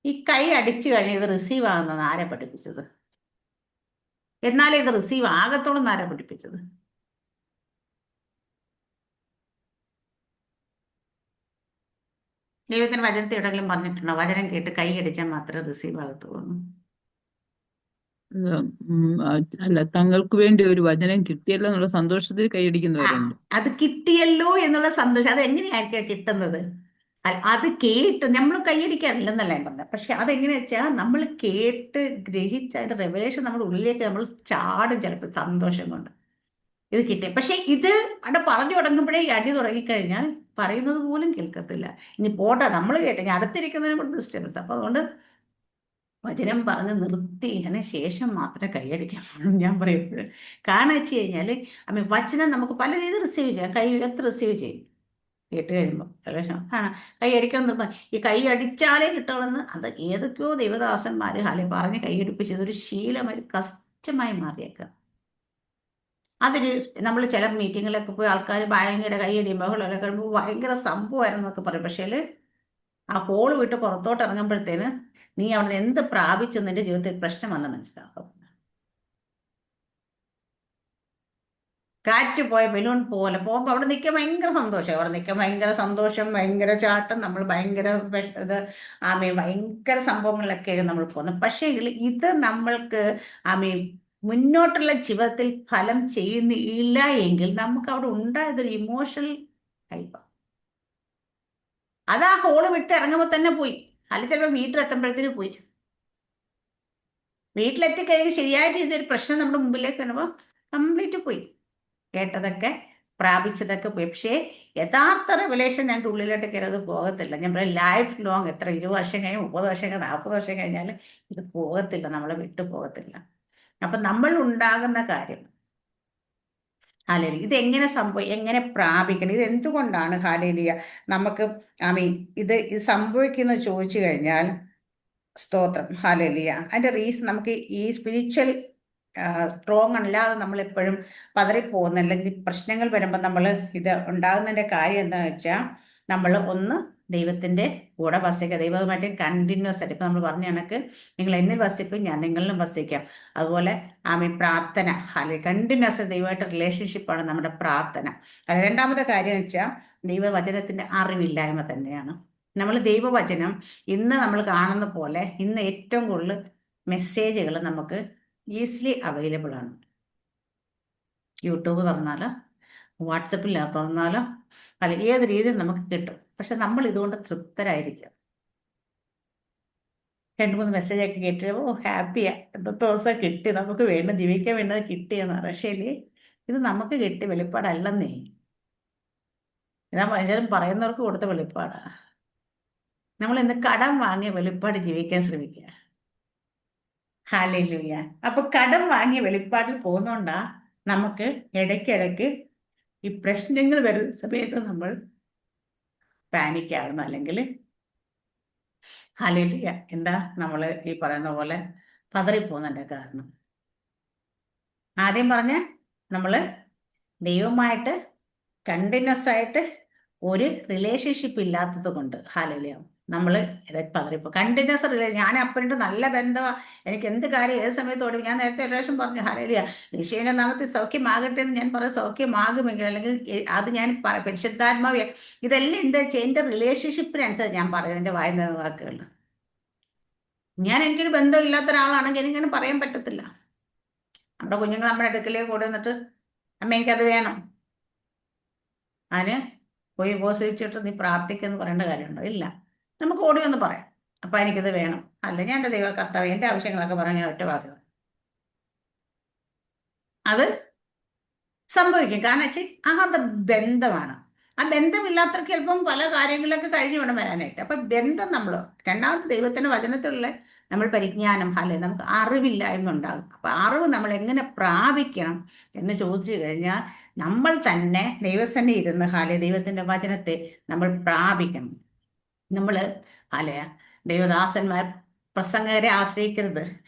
ഈ കൈ അടിച്ചു കഴിഞ്ഞ് ഇത് റിസീവ് ആകുന്നത് ആരെ പഠിപ്പിച്ചത്? എന്നാലേ ഇത് റിസീവ് ആകത്തോളം ആരാ പഠിപ്പിച്ചത്? ദൈവത്തിന് വചനത്തിൽ എവിടെയെങ്കിലും പറഞ്ഞിട്ടുണ്ടോ വചനം കേട്ട് കൈ അടിച്ചാൽ മാത്രമേ റിസീവ് ആകത്തുള്ളൂ? അല്ല, തങ്ങൾക്ക് വേണ്ടി ഒരു വചനം കിട്ടിയല്ലോ എന്നുള്ള സന്തോഷത്തിൽ കൈയടിക്കുന്നവരുണ്ട്. അത് കിട്ടിയല്ലോ എന്നുള്ള സന്തോഷം, അത് എങ്ങനെയായിരിക്കും കിട്ടുന്നത്? അത് കേട്ട് നമ്മൾ കൈയടിക്കാറില്ലെന്നല്ല ഞാൻ പറഞ്ഞത്. പക്ഷെ അതെങ്ങനെയാ വെച്ചാൽ നമ്മൾ കേട്ട് ഗ്രഹിച്ച അതിന്റെ റെവലേഷൻ നമ്മുടെ ഉള്ളിലേക്ക് നമ്മൾ ചാടും ചിലപ്പോൾ സന്തോഷം കൊണ്ട്. ഇത് കിട്ടി. പക്ഷെ ഇത് അവിടെ പറഞ്ഞു തുടങ്ങുമ്പോഴേ ഈ അടി തുടങ്ങിക്കഴിഞ്ഞാൽ പറയുന്നത് പോലും കേൾക്കത്തില്ല. ഇനി പോട്ടെ, നമ്മൾ കേട്ടെ, ഞാൻ അടുത്തിരിക്കുന്നതിനെ കൊണ്ട് ഡിസ്റ്റർബൻസ്. അപ്പൊ അതുകൊണ്ട് വചനം പറഞ്ഞ് നിർത്തി അതിന് ശേഷം മാത്രമേ കൈയടിക്കാൻ പാടുള്ളൂ ഞാൻ പറയുമ്പോഴും. കാരണം വെച്ച് കഴിഞ്ഞാൽ വചനം നമുക്ക് പല രീതിയിൽ റിസീവ് ചെയ്യാം. കൈ ഉയർത്തി റിസീവ് ചെയ്യും കേട്ട് കഴിയുമ്പോൾ. കൈ അടിക്കാൻ നിർബന്ധം. ഈ കൈ അടിച്ചാലേ കിട്ടുള്ളെന്ന് അത് ഏതൊക്കെയോ ദൈവദാസന്മാർ പറഞ്ഞ് കൈയടിപ്പിച്ചത് ഒരു ശീലമായി കഷ്ടമായി മാറിയേക്കാം. അതൊരു നമ്മൾ ചില മീറ്റിങ്ങിലൊക്കെ പോയി ആൾക്കാർ ഭയങ്കര കൈയടിയും ബഹളമൊക്കെ കഴിയുമ്പോൾ ഭയങ്കര സംഭവമായിരുന്നു എന്നൊക്കെ പറയും. പക്ഷേ ആ ഹോൾ വിട്ട് പുറത്തോട്ട് ഇറങ്ങുമ്പോഴത്തേന് നീ അവിടെ നിന്ന് എന്ത് പ്രാപിച്ചു നിന്റെ ജീവിതത്തിൽ പ്രശ്നം വന്ന് മനസ്സിലാക്കും. കാറ്റ് പോയ ബലൂൺ പോലെ പോകുമ്പോൾ അവിടെ നിൽക്കാൻ ഭയങ്കര സന്തോഷം, അവിടെ നിൽക്കാൻ ഭയങ്കര സന്തോഷം, ഭയങ്കര ചാട്ടം, നമ്മൾ ഭയങ്കര ഇത് ഭയങ്കര സംഭവങ്ങളിലൊക്കെയാണ് നമ്മൾ പോകുന്നത്. പക്ഷേ ഇത് നമ്മൾക്ക് മുന്നോട്ടുള്ള ജീവിതത്തിൽ ഫലം ചെയ്യുന്നില്ല എങ്കിൽ നമുക്ക് അവിടെ ഉണ്ടായതൊരു ഇമോഷണൽ ടൈപ്പാണ്. അത് ആ ഹോള് വിട്ട് ഇറങ്ങുമ്പോൾ തന്നെ പോയി. അല്ല ചിലപ്പോൾ വീട്ടിലെത്തുമ്പോഴത്തേന് പോയി. വീട്ടിലെത്തിക്കഴിഞ്ഞ് ശരിയായിട്ട് ഇതൊരു പ്രശ്നം നമ്മുടെ മുമ്പിലേക്ക് വരുമ്പോൾ കംപ്ലീറ്റ് പോയി. കേട്ടതൊക്കെ പ്രാപിച്ചതൊക്കെ പോയി. പക്ഷേ യഥാർത്ഥ റെവലേഷൻ എൻ്റെ ഉള്ളിലോട്ട് കയറി പോകത്തില്ല. ഞാൻ പറയും ലൈഫ് ലോങ്, എത്ര 20 വർഷം കഴിഞ്ഞ് 30 വർഷം കഴിഞ്ഞ് 40 വർഷം കഴിഞ്ഞാൽ ഇത് പോകത്തില്ല, നമ്മളെ വിട്ടു പോകത്തില്ല. അപ്പൊ നമ്മൾ ഉണ്ടാകുന്ന കാര്യം ഹാലേലിയ ഇതെങ്ങനെ എങ്ങനെ പ്രാപിക്കണം, ഇത് എന്തുകൊണ്ടാണ് ഹാലേലിയ നമുക്ക് ഇത് സംഭവിക്കുന്നത് ചോദിച്ചു കഴിഞ്ഞാൽ, സ്തോത്രം ഹാലേലിയ, അതിന്റെ റീസൺ നമുക്ക് ഈ സ്പിരിച്വൽ സ്ട്രോങ് അല്ലാതെ നമ്മൾ എപ്പോഴും പതറിപ്പോകുന്ന അല്ലെങ്കിൽ പ്രശ്നങ്ങൾ വരുമ്പോൾ നമ്മൾ ഇത് ഉണ്ടാകുന്നതിന്റെ കാര്യം എന്താണെന്ന് വെച്ചാൽ, നമ്മൾ ഒന്ന് ദൈവത്തിന്റെ കൂടെ വസിക്കുക, ദൈവവുമായിട്ട് കണ്ടിന്യൂസ് ആയിട്ട്. ഇപ്പൊ നമ്മൾ പറഞ്ഞ കണക്ക് നിങ്ങൾ എന്നിൽ വസിക്കും ഞാൻ നിങ്ങളിലും വസിക്കാം. അതുപോലെ പ്രാർത്ഥന, അല്ലെങ്കിൽ കണ്ടിന്യൂസ് ദൈവമായിട്ട് റിലേഷൻഷിപ്പാണ് നമ്മുടെ പ്രാർത്ഥന. രണ്ടാമത്തെ കാര്യം എന്ന് വെച്ചാൽ ദൈവവചനത്തിന്റെ അറിവില്ലായ്മ തന്നെയാണ്. നമ്മൾ ദൈവവചനം ഇന്ന് നമ്മൾ കാണുന്ന പോലെ ഇന്ന് ഏറ്റവും കൂടുതൽ മെസ്സേജുകൾ നമുക്ക് ഈസിലി അവൈലബിൾ ആണ്. യൂട്യൂബ് തുറന്നാലോ വാട്സപ്പിൽ തുറന്നാലോ ഏത് രീതിയിൽ നമുക്ക് കിട്ടും. പക്ഷെ നമ്മൾ ഇതുകൊണ്ട് തൃപ്തരായിരിക്കാം. 2-3 മെസ്സേജൊക്കെ കേട്ടിട്ട് ഓ ഹാപ്പിയാ, ഇന്നത്തെ ദിവസം കിട്ടി, നമുക്ക് വേണ്ട ജീവിക്കാൻ വേണ്ടത് കിട്ടിയെന്ന് പറയും. പക്ഷേ ഇത് നമുക്ക് കിട്ടിയ വെളിപ്പാടല്ലെന്നേ, ഇതാ എല്ലാവരും പറയുന്നവർക്ക് കൊടുത്ത വെളിപ്പാടാ. നമ്മൾ ഇന്ന് കടം വാങ്ങിയ വെളിപ്പാട് ജീവിക്കാൻ ശ്രമിക്കുക. ഹല്ലേലൂയ. അപ്പൊ കടം വാങ്ങിയ വെളിപ്പാടിൽ പോകുന്നോണ്ടാ നമുക്ക് ഇടയ്ക്കിടയ്ക്ക് ഈ പ്രശ്നങ്ങൾ വരുന്ന സമയത്ത് നമ്മൾ പാനിക് ആകുന്നു, അല്ലെങ്കിൽ ഹല്ലേലൂയ എന്താ നമ്മൾ ഈ പറയുന്ന പോലെ പതറിപ്പോകുന്നതിന്റെ കാരണം. ആദ്യം പറഞ്ഞ നമ്മള് ദൈവമായിട്ട് കണ്ടിന്യൂസ് ആയിട്ട് ഒരു റിലേഷൻഷിപ്പ് ഇല്ലാത്തത് കൊണ്ട് ഹല്ലേലൂയ നമ്മൾ പതറിപ്പോ കണ്ടിന്യൂസ് ഞാൻ അപ്പനോട് നല്ല ബന്ധമാണ്, എനിക്ക് എന്ത് കാര്യം ഏത് സമയത്തോടും. ഞാൻ നേരത്തെ ഒരു പ്രാവശ്യം പറഞ്ഞു ഹല്ലേലൂയ ഈശോയുടെ നാമത്തിൽ സൗഖ്യമാകട്ടെ എന്ന് ഞാൻ പറയും, സൗഖ്യമാകുമെങ്കിൽ അല്ലെങ്കിൽ അത് ഞാൻ പരിശുദ്ധാത്മാവ് ഇതെല്ലാം എന്താ വെച്ചാൽ എൻ്റെ റിലേഷൻഷിപ്പിനനുസരിച്ച് ഞാൻ പറയും എൻ്റെ വായുന്ന വാക്കുകൾ. എനിക്കൊരു ബന്ധം ഇല്ലാത്ത ഒരാളാണെങ്കിൽ എനിക്കങ്ങനെ പറയാൻ പറ്റത്തില്ല. നമ്മുടെ കുഞ്ഞുങ്ങൾ നമ്മുടെ അടുക്കലേക്ക് കൂടെ വന്നിട്ട് അമ്മ എനിക്കത് വേണം, അതിന് പോയി ഉപസിച്ചിട്ട് നീ പ്രാർത്ഥിക്കെന്ന് പറയേണ്ട കാര്യമുണ്ടോ? ഇല്ല. നമുക്ക് ഓടി ഒന്ന് പറയാം, അപ്പൊ എനിക്കിത് വേണം, അല്ല ഞാൻ എൻ്റെ ദൈവ കർത്താവ് എൻ്റെ ആവശ്യങ്ങളൊക്കെ പറഞ്ഞ് ഞാൻ ഒറ്റ വാക്കുക. അത് സംഭവിക്കും. കാരണം വെച്ചാൽ അത് ബന്ധമാണ്. ആ ബന്ധമില്ലാത്തവർക്ക് ചിലപ്പം പല കാര്യങ്ങളിലൊക്കെ കഴിഞ്ഞു വേണം വരാനായിട്ട്. അപ്പൊ ബന്ധം നമ്മൾ രണ്ടാമത്തെ ദൈവത്തിന്റെ വചനത്തിലുള്ള നമ്മൾ പരിജ്ഞാനം നമുക്ക് അറിവില്ലായ്മ ഉണ്ടാകും. അപ്പൊ അറിവ് നമ്മൾ എങ്ങനെ പ്രാപിക്കണം എന്ന് ചോദിച്ചു കഴിഞ്ഞാൽ നമ്മൾ തന്നെ ദൈവസന്നെ ഇരുന്ന് ദൈവത്തിന്റെ വചനത്തെ നമ്മൾ പ്രാപിക്കണം. നമ്മൾ ദൈവദാസന്മാർ പ്രസംഗകരെ ആശ്രയിക്കരുത്,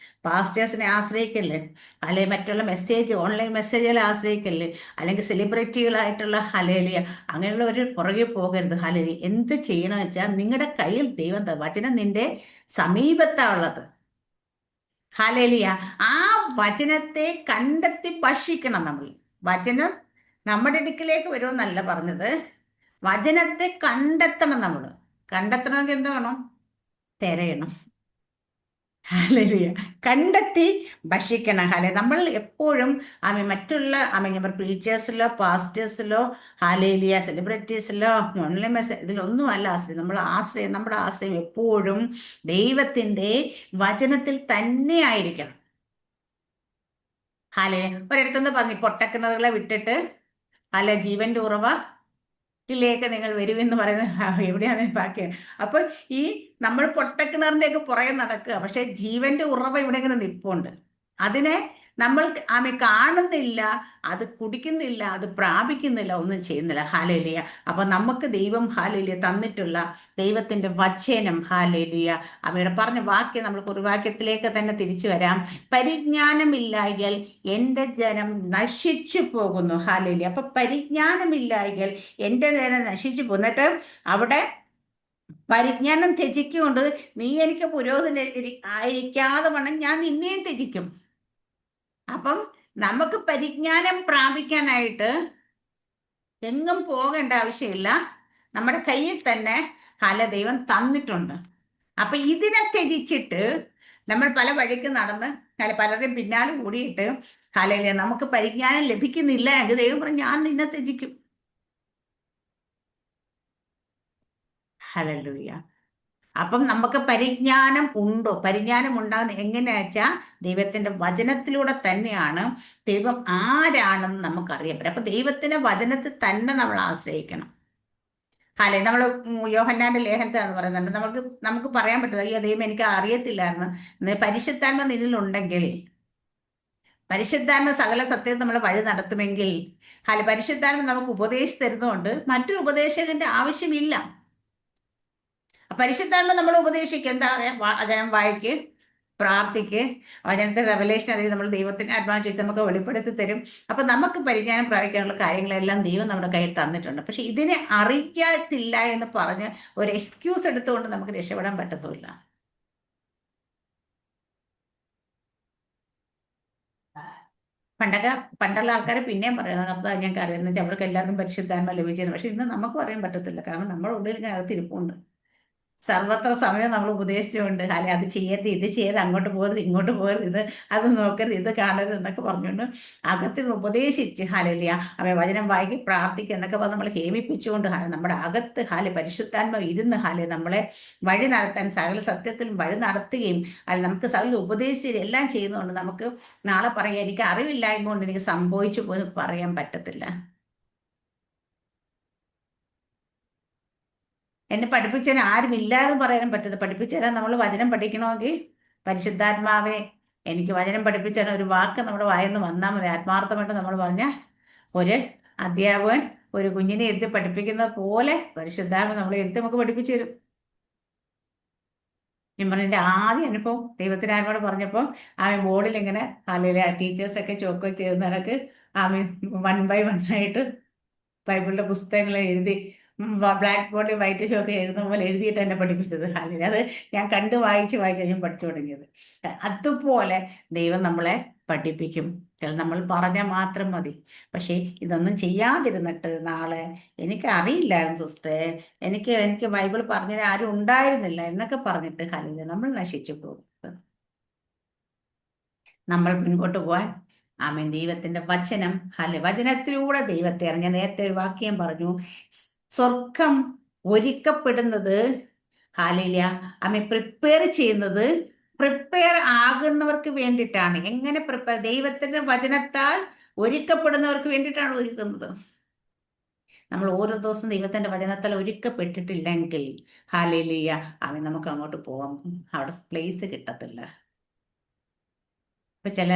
പാസ്റ്റേഴ്സിനെ ആശ്രയിക്കല്ലേ, അല്ലെ മറ്റുള്ള ഓൺലൈൻ മെസ്സേജുകളെ ആശ്രയിക്കല്ലേ, അല്ലെങ്കിൽ സെലിബ്രിറ്റികളായിട്ടുള്ള ഹല്ലേലൂയ അങ്ങനെയുള്ള ഒരു പുറകെ പോകരുത്. ഹല്ലേലൂയ എന്ത് ചെയ്യണമെന്ന് വെച്ചാൽ നിങ്ങളുടെ കയ്യിൽ ദൈവം വചനം നിന്റെ സമീപത്താ ഉള്ളത്. ഹല്ലേലൂയ ആ വചനത്തെ കണ്ടെത്തി ഭക്ഷിക്കണം. നമ്മൾ വചനം നമ്മുടെ അടുക്കിലേക്ക് വരുമെന്നല്ല പറഞ്ഞത്, വചനത്തെ കണ്ടെത്തണം. നമ്മൾ കണ്ടെത്തണമെങ്കിൽ എന്ത് വേണം? തിരയണം. ഹല്ലേലൂയ കണ്ടെത്തി ഭക്ഷിക്കണം. നമ്മൾ എപ്പോഴും മറ്റുള്ള പ്രീച്ചേഴ്സിലോ പാസ്റ്റേഴ്സിലോ ഹല്ലേലൂയ സെലിബ്രിറ്റീസിലോ ഓൺലൈൻ മെസ്സേജ് ഇതിലൊന്നും അല്ല ആശ്രയം. നമ്മുടെ ആശ്രയം എപ്പോഴും ദൈവത്തിന്റെ വചനത്തിൽ തന്നെ ആയിരിക്കണം. ഒരിടത്തുനിന്ന് പറഞ്ഞു പൊട്ടക്കിണറുകളെ വിട്ടിട്ട് ജീവന്റെ ഉറവ ിലേക്ക് നിങ്ങൾ വരുമെന്ന് പറയുന്നത് എവിടെയാണ് ബാക്കി. അപ്പൊ നമ്മൾ പൊട്ടക്കിണറിന്റെ ഒക്കെ പുറകെ നടക്കുക, പക്ഷെ ജീവന്റെ ഉറവ ഇവിടെ ഇങ്ങനെ നിൽപ്പുണ്ട്. അതിനെ നമ്മൾ കാണുന്നില്ല, അത് കുടിക്കുന്നില്ല, അത് പ്രാപിക്കുന്നില്ല, ഒന്നും ചെയ്യുന്നില്ല. ഹല്ലേലൂയ. അപ്പൊ നമുക്ക് ദൈവം ഹല്ലേലൂയ തന്നിട്ടുള്ള ദൈവത്തിന്റെ വചനം ഹല്ലേലൂയ അവയുടെ പറഞ്ഞ വാക്യം നമ്മൾ കുറിവാക്യത്തിലേക്ക് തന്നെ തിരിച്ചു വരാം. പരിജ്ഞാനമില്ലായകൽ എൻ്റെ ജനം നശിച്ചു പോകുന്നു. ഹല്ലേലൂയ. അപ്പൊ പരിജ്ഞാനമില്ലായകൽ എൻ്റെ ജനം നശിച്ചു പോകുന്നിട്ട് അവിടെ പരിജ്ഞാനം ത്യജിക്കൊണ്ട് നീ എനിക്ക് പുരോഹിതൻ ആയിരിക്കാതെ വേണം ഞാൻ നിന്നെയും ത്യജിക്കും. അപ്പം നമുക്ക് പരിജ്ഞാനം പ്രാപിക്കാനായിട്ട് എങ്ങും പോകേണ്ട ആവശ്യമില്ല, നമ്മുടെ കയ്യിൽ തന്നെ ദൈവം തന്നിട്ടുണ്ട്. അപ്പൊ ഇതിനെ ത്യജിച്ചിട്ട് നമ്മൾ പല വഴിക്ക് നടന്ന് പലരുടെയും പിന്നാലെ കൂടിയിട്ട് നമുക്ക് പരിജ്ഞാനം ലഭിക്കുന്നില്ല എങ്കിൽ ദൈവം പറഞ്ഞു ഞാൻ നിന്നെ ത്യജിക്കും. ഹല്ലേലൂയ. അപ്പം നമുക്ക് പരിജ്ഞാനം ഉണ്ടോ? പരിജ്ഞാനം ഉണ്ടാകുന്ന എങ്ങനെയാ വെച്ചാൽ ദൈവത്തിന്റെ വചനത്തിലൂടെ തന്നെയാണ്. ദൈവം ആരാണെന്ന് നമുക്കറിയാൻ പറ്റും. അപ്പൊ ദൈവത്തിന്റെ വചനത്തിൽ തന്നെ നമ്മൾ ആശ്രയിക്കണം. നമ്മൾ യോഹന്നാന്റെ ലേഖനത്തിലാണ് പറയുന്നുണ്ട്, നമുക്ക് പറയാൻ പറ്റുന്നത് അയ്യോ ദൈവം എനിക്ക് അറിയത്തില്ലായിരുന്നു. പരിശുദ്ധാത്മ നിന്നിലുണ്ടെങ്കിൽ, പരിശുദ്ധാത്മ സകല സത്യത്തെ നമ്മൾ വഴി നടത്തുമെങ്കിൽ, പരിശുദ്ധാത്മ നമുക്ക് ഉപദേശിച്ച് തരുന്നതുകൊണ്ട് മറ്റൊരു ഉപദേശകന്റെ ആവശ്യമില്ല. പരിശുദ്ധാത്മ നമ്മൾ ഉപദേശിക്കുക, എന്താ പറയാ, വചനം വായിക്ക്, പ്രാർത്ഥിക്ക്, വചനത്തെ റെവലേഷൻ അറിയാം, നമ്മൾ ദൈവത്തിന് ആത്മാവ് ചോദിച്ച് നമുക്ക് വെളിപ്പെടുത്തി തരും. അപ്പൊ നമുക്ക് പരിജ്ഞാനം പ്രാപിക്കാനുള്ള കാര്യങ്ങളെല്ലാം ദൈവം നമ്മുടെ കയ്യിൽ തന്നിട്ടുണ്ട്. പക്ഷെ ഇതിനെ അറിയത്തില്ല എന്ന് പറഞ്ഞ് ഒരു എക്സ്ക്യൂസ് എടുത്തുകൊണ്ട് നമുക്ക് രക്ഷപ്പെടാൻ പറ്റത്തില്ല. പണ്ടുള്ള ആൾക്കാർ പിന്നെയും പറയുന്നത് കർത്താവ് ഞങ്ങൾക്ക് അറിയാമെന്ന് വെച്ചാൽ അവർക്ക് എല്ലാവർക്കും പരിശുദ്ധാത്മ ലഭിച്ചിരുന്നു. പക്ഷെ ഇന്ന് നമുക്ക് പറയാൻ പറ്റത്തില്ല, കാരണം നമ്മുടെ ഉള്ളിൽ അകത്തിരിപ്പുണ്ട്. സർവത്ര സമയം നമ്മൾ ഉപദേശിച്ചുകൊണ്ട് അല്ലെ അത് ചെയ്യരുത് ഇത് ചെയ്യരുത് അങ്ങോട്ട് പോകരുത് ഇങ്ങോട്ട് പോകരുത് ഇത് അത് നോക്കരുത് ഇത് കാണരുത് എന്നൊക്കെ പറഞ്ഞുകൊണ്ട് അകത്തിൽ നിന്ന് ഉപദേശിച്ച് ഹാലലിയ അവൻ വചനം വായിക്കി പ്രാർത്ഥിക്കുക എന്നൊക്കെ പറഞ്ഞ് നമ്മൾ ഹേമിപ്പിച്ചുകൊണ്ട് നമ്മുടെ അകത്ത് പരിശുദ്ധാത്മാവ് ഇരുന്ന് നമ്മളെ വഴി നടത്താൻ സകല സത്യത്തിലും വഴി നടത്തുകയും നമുക്ക് സകല ഉപദേശിച്ച് എല്ലാം ചെയ്യുന്നതുകൊണ്ട് നമുക്ക് നാളെ പറയാം എനിക്ക് അറിവില്ലായ്മ കൊണ്ട് എനിക്ക് സംഭവിച്ചു പോയി പറയാൻ പറ്റത്തില്ല. എന്നെ പഠിപ്പിച്ചാൽ ആരും ഇല്ലാതെ പറയാനും പറ്റത്തില്ല. പഠിപ്പിച്ചുതരാൻ നമ്മൾ വചനം പഠിക്കണമെങ്കിൽ പരിശുദ്ധാത്മാവെ എനിക്ക് വചനം പഠിപ്പിച്ചാൽ ഒരു വാക്ക് നമ്മുടെ വായെന്ന് വന്നാൽ മതി. ആത്മാർത്ഥമായിട്ട് നമ്മൾ പറഞ്ഞാൽ ഒരു അധ്യാപകൻ ഒരു കുഞ്ഞിനെ ഇരുത്തി പഠിപ്പിക്കുന്ന പോലെ പരിശുദ്ധാത്മ നമ്മളെ ഇരുത്തി നമുക്ക് പഠിപ്പിച്ചു തരും. ഞാൻ പറഞ്ഞ എൻ്റെ ആദ്യ അനുഭവം ദൈവത്തിനാരോട് പറഞ്ഞപ്പോൾ ആമി ബോർഡിൽ ഇങ്ങനെ അല്ലെങ്കിൽ ടീച്ചേഴ്സൊക്കെ ചോക്ക് ചെയ്യുന്നവരൊക്കെ ആമി 1 by 1 ആയിട്ട് ബൈബിളിലെ പുസ്തകങ്ങൾ എഴുതി ബ്ലാക്ക് ബോർഡിൽ വൈറ്റ് ചോക്ക് എഴുതുന്ന പോലെ എഴുതിയിട്ട് എന്നെ പഠിപ്പിച്ചത്. അല്ലെങ്കിൽ അത് ഞാൻ കണ്ട് വായിച്ച് ഞാൻ പഠിച്ചു തുടങ്ങിയത്. അതുപോലെ ദൈവം നമ്മളെ പഠിപ്പിക്കും. നമ്മൾ പറഞ്ഞാൽ മാത്രം മതി. പക്ഷേ ഇതൊന്നും ചെയ്യാതിരുന്നിട്ട് നാളെ എനിക്ക് അറിയില്ലായിരുന്നു സിസ്റ്ററെ, എനിക്ക് ബൈബിൾ പറഞ്ഞതിന് ആരും ഉണ്ടായിരുന്നില്ല എന്നൊക്കെ പറഞ്ഞിട്ട് അല്ലെങ്കിൽ നമ്മൾ നശിച്ചു പോകും. നമ്മൾ മുൻപോട്ട് പോകാൻ ആമേൻ ദൈവത്തിന്റെ വചനം വചനത്തിലൂടെ ദൈവത്തെ അറിഞ്ഞ നേരത്തെ ഒരു വാക്യം പറഞ്ഞു, സ്വർഗം ഒരുക്കപ്പെടുന്നത് ഹാലേലിയ പ്രിപ്പയർ ചെയ്യുന്നത് പ്രിപ്പയർ ആകുന്നവർക്ക് വേണ്ടിയിട്ടാണ്. എങ്ങനെ പ്രിപ്പയർ? ദൈവത്തിന്റെ വചനത്താൽ ഒരുക്കപ്പെടുന്നവർക്ക് വേണ്ടിയിട്ടാണ് ഒരുക്കുന്നത്. നമ്മൾ ഓരോ ദിവസവും ദൈവത്തിന്റെ വചനത്താൽ ഒരുക്കപ്പെട്ടിട്ടില്ലെങ്കിൽ ഹാലേലിയ നമുക്ക് അങ്ങോട്ട് പോകാം, അവിടെ പ്ലേസ് കിട്ടത്തില്ല. ഇപ്പൊ ചില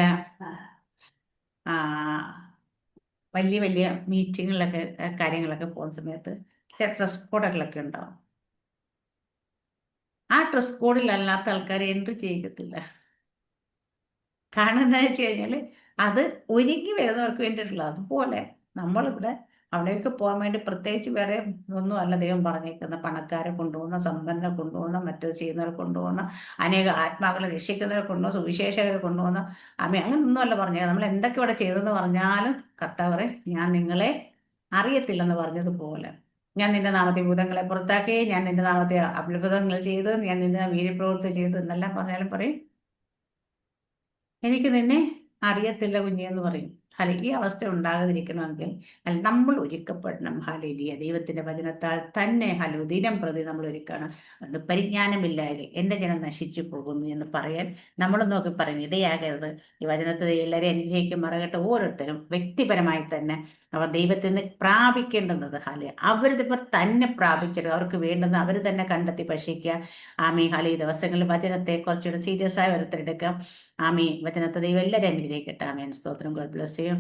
വലിയ വലിയ മീറ്റിങ്ങുകളിലൊക്കെ കാര്യങ്ങളൊക്കെ പോകുന്ന സമയത്ത് ചില ഡ്രസ് കോഡുകളൊക്കെ ഉണ്ടാവും. ആ ഡ്രസ് കോഡിലല്ലാത്ത ആൾക്കാർ എൻട്രി ചെയ്യത്തില്ല. കാരണം എന്താ വെച്ച് കഴിഞ്ഞാൽ അത് ഒരുങ്ങി വരുന്നവർക്ക് വേണ്ടിയിട്ടുള്ള. അതുപോലെ നമ്മളിവിടെ അവിടേക്ക് പോകാൻ വേണ്ടി പ്രത്യേകിച്ച് വേറെ ഒന്നും അല്ല ദൈവം പറഞ്ഞേക്കുന്ന. പണക്കാരെ കൊണ്ടുപോകുന്ന, സമ്പന്നരെ കൊണ്ടുപോകുന്ന, മറ്റത് ചെയ്യുന്നവരെ കൊണ്ടുപോകുന്ന, അനേക ആത്മാക്കളെ രക്ഷിക്കുന്നവരെ കൊണ്ടുപോകുന്ന, സുവിശേഷകരെ കൊണ്ടുപോകുന്ന അങ്ങനൊന്നും അല്ല പറഞ്ഞത്. നമ്മൾ എന്തൊക്കെ ഇവിടെ ചെയ്തെന്ന് പറഞ്ഞാലും കർത്താവറെ ഞാൻ നിങ്ങളെ അറിയത്തില്ലെന്ന് പറഞ്ഞതുപോലെ, ഞാൻ നിന്റെ നാമത്തെ ഭൂതങ്ങളെ പുറത്താക്കി, ഞാൻ നിന്റെ നാമത്തെ അത്ഭുതങ്ങൾ ചെയ്ത്, ഞാൻ നിന്റെ വീര്യപ്രവൃത്തി ചെയ്ത് എന്നെല്ലാം പറഞ്ഞാലും പറയും എനിക്ക് നിന്നെ അറിയത്തില്ല കുഞ്ഞെന്ന് പറയും. ഈ അവസ്ഥ ഉണ്ടാകാതിരിക്കണമെങ്കിൽ നമ്മൾ ഒരുക്കപ്പെടണം. ദൈവത്തിന്റെ വചനത്താൽ തന്നെ ദിനം പ്രതി നമ്മൾ ഒരുക്കണം. അതുകൊണ്ട് പരിജ്ഞാനമില്ലാതെ എന്റെ ജനം നശിച്ചു പോകുന്നു എന്ന് പറയാൻ നമ്മൾ നോക്കി പറഞ്ഞു ഇടയാകരുത്. ഈ വചനത്തെ എല്ലാവരും അനുഗ്രഹിക്കും മറകട്ടെ. ഓരോരുത്തരും വ്യക്തിപരമായി തന്നെ അവർ ദൈവത്തിൽ നിന്ന് പ്രാപിക്കേണ്ടുന്നത് അവരിതിപ്പോൾ തന്നെ പ്രാപിച്ചിട്ട് അവർക്ക് വേണ്ടുന്ന അവർ തന്നെ കണ്ടെത്തി ഭക്ഷിക്കുക. ഈ ദിവസങ്ങളിൽ വചനത്തെ കുറച്ചുകൂടെ സീരിയസ് ആയി ഓരോരുത്തരെടുക്കാം. വചനത്തെ ദൈവം എല്ലാവരും അനുഗ്രഹിക്കട്ടെ. സ്തോത്രം. God bless you.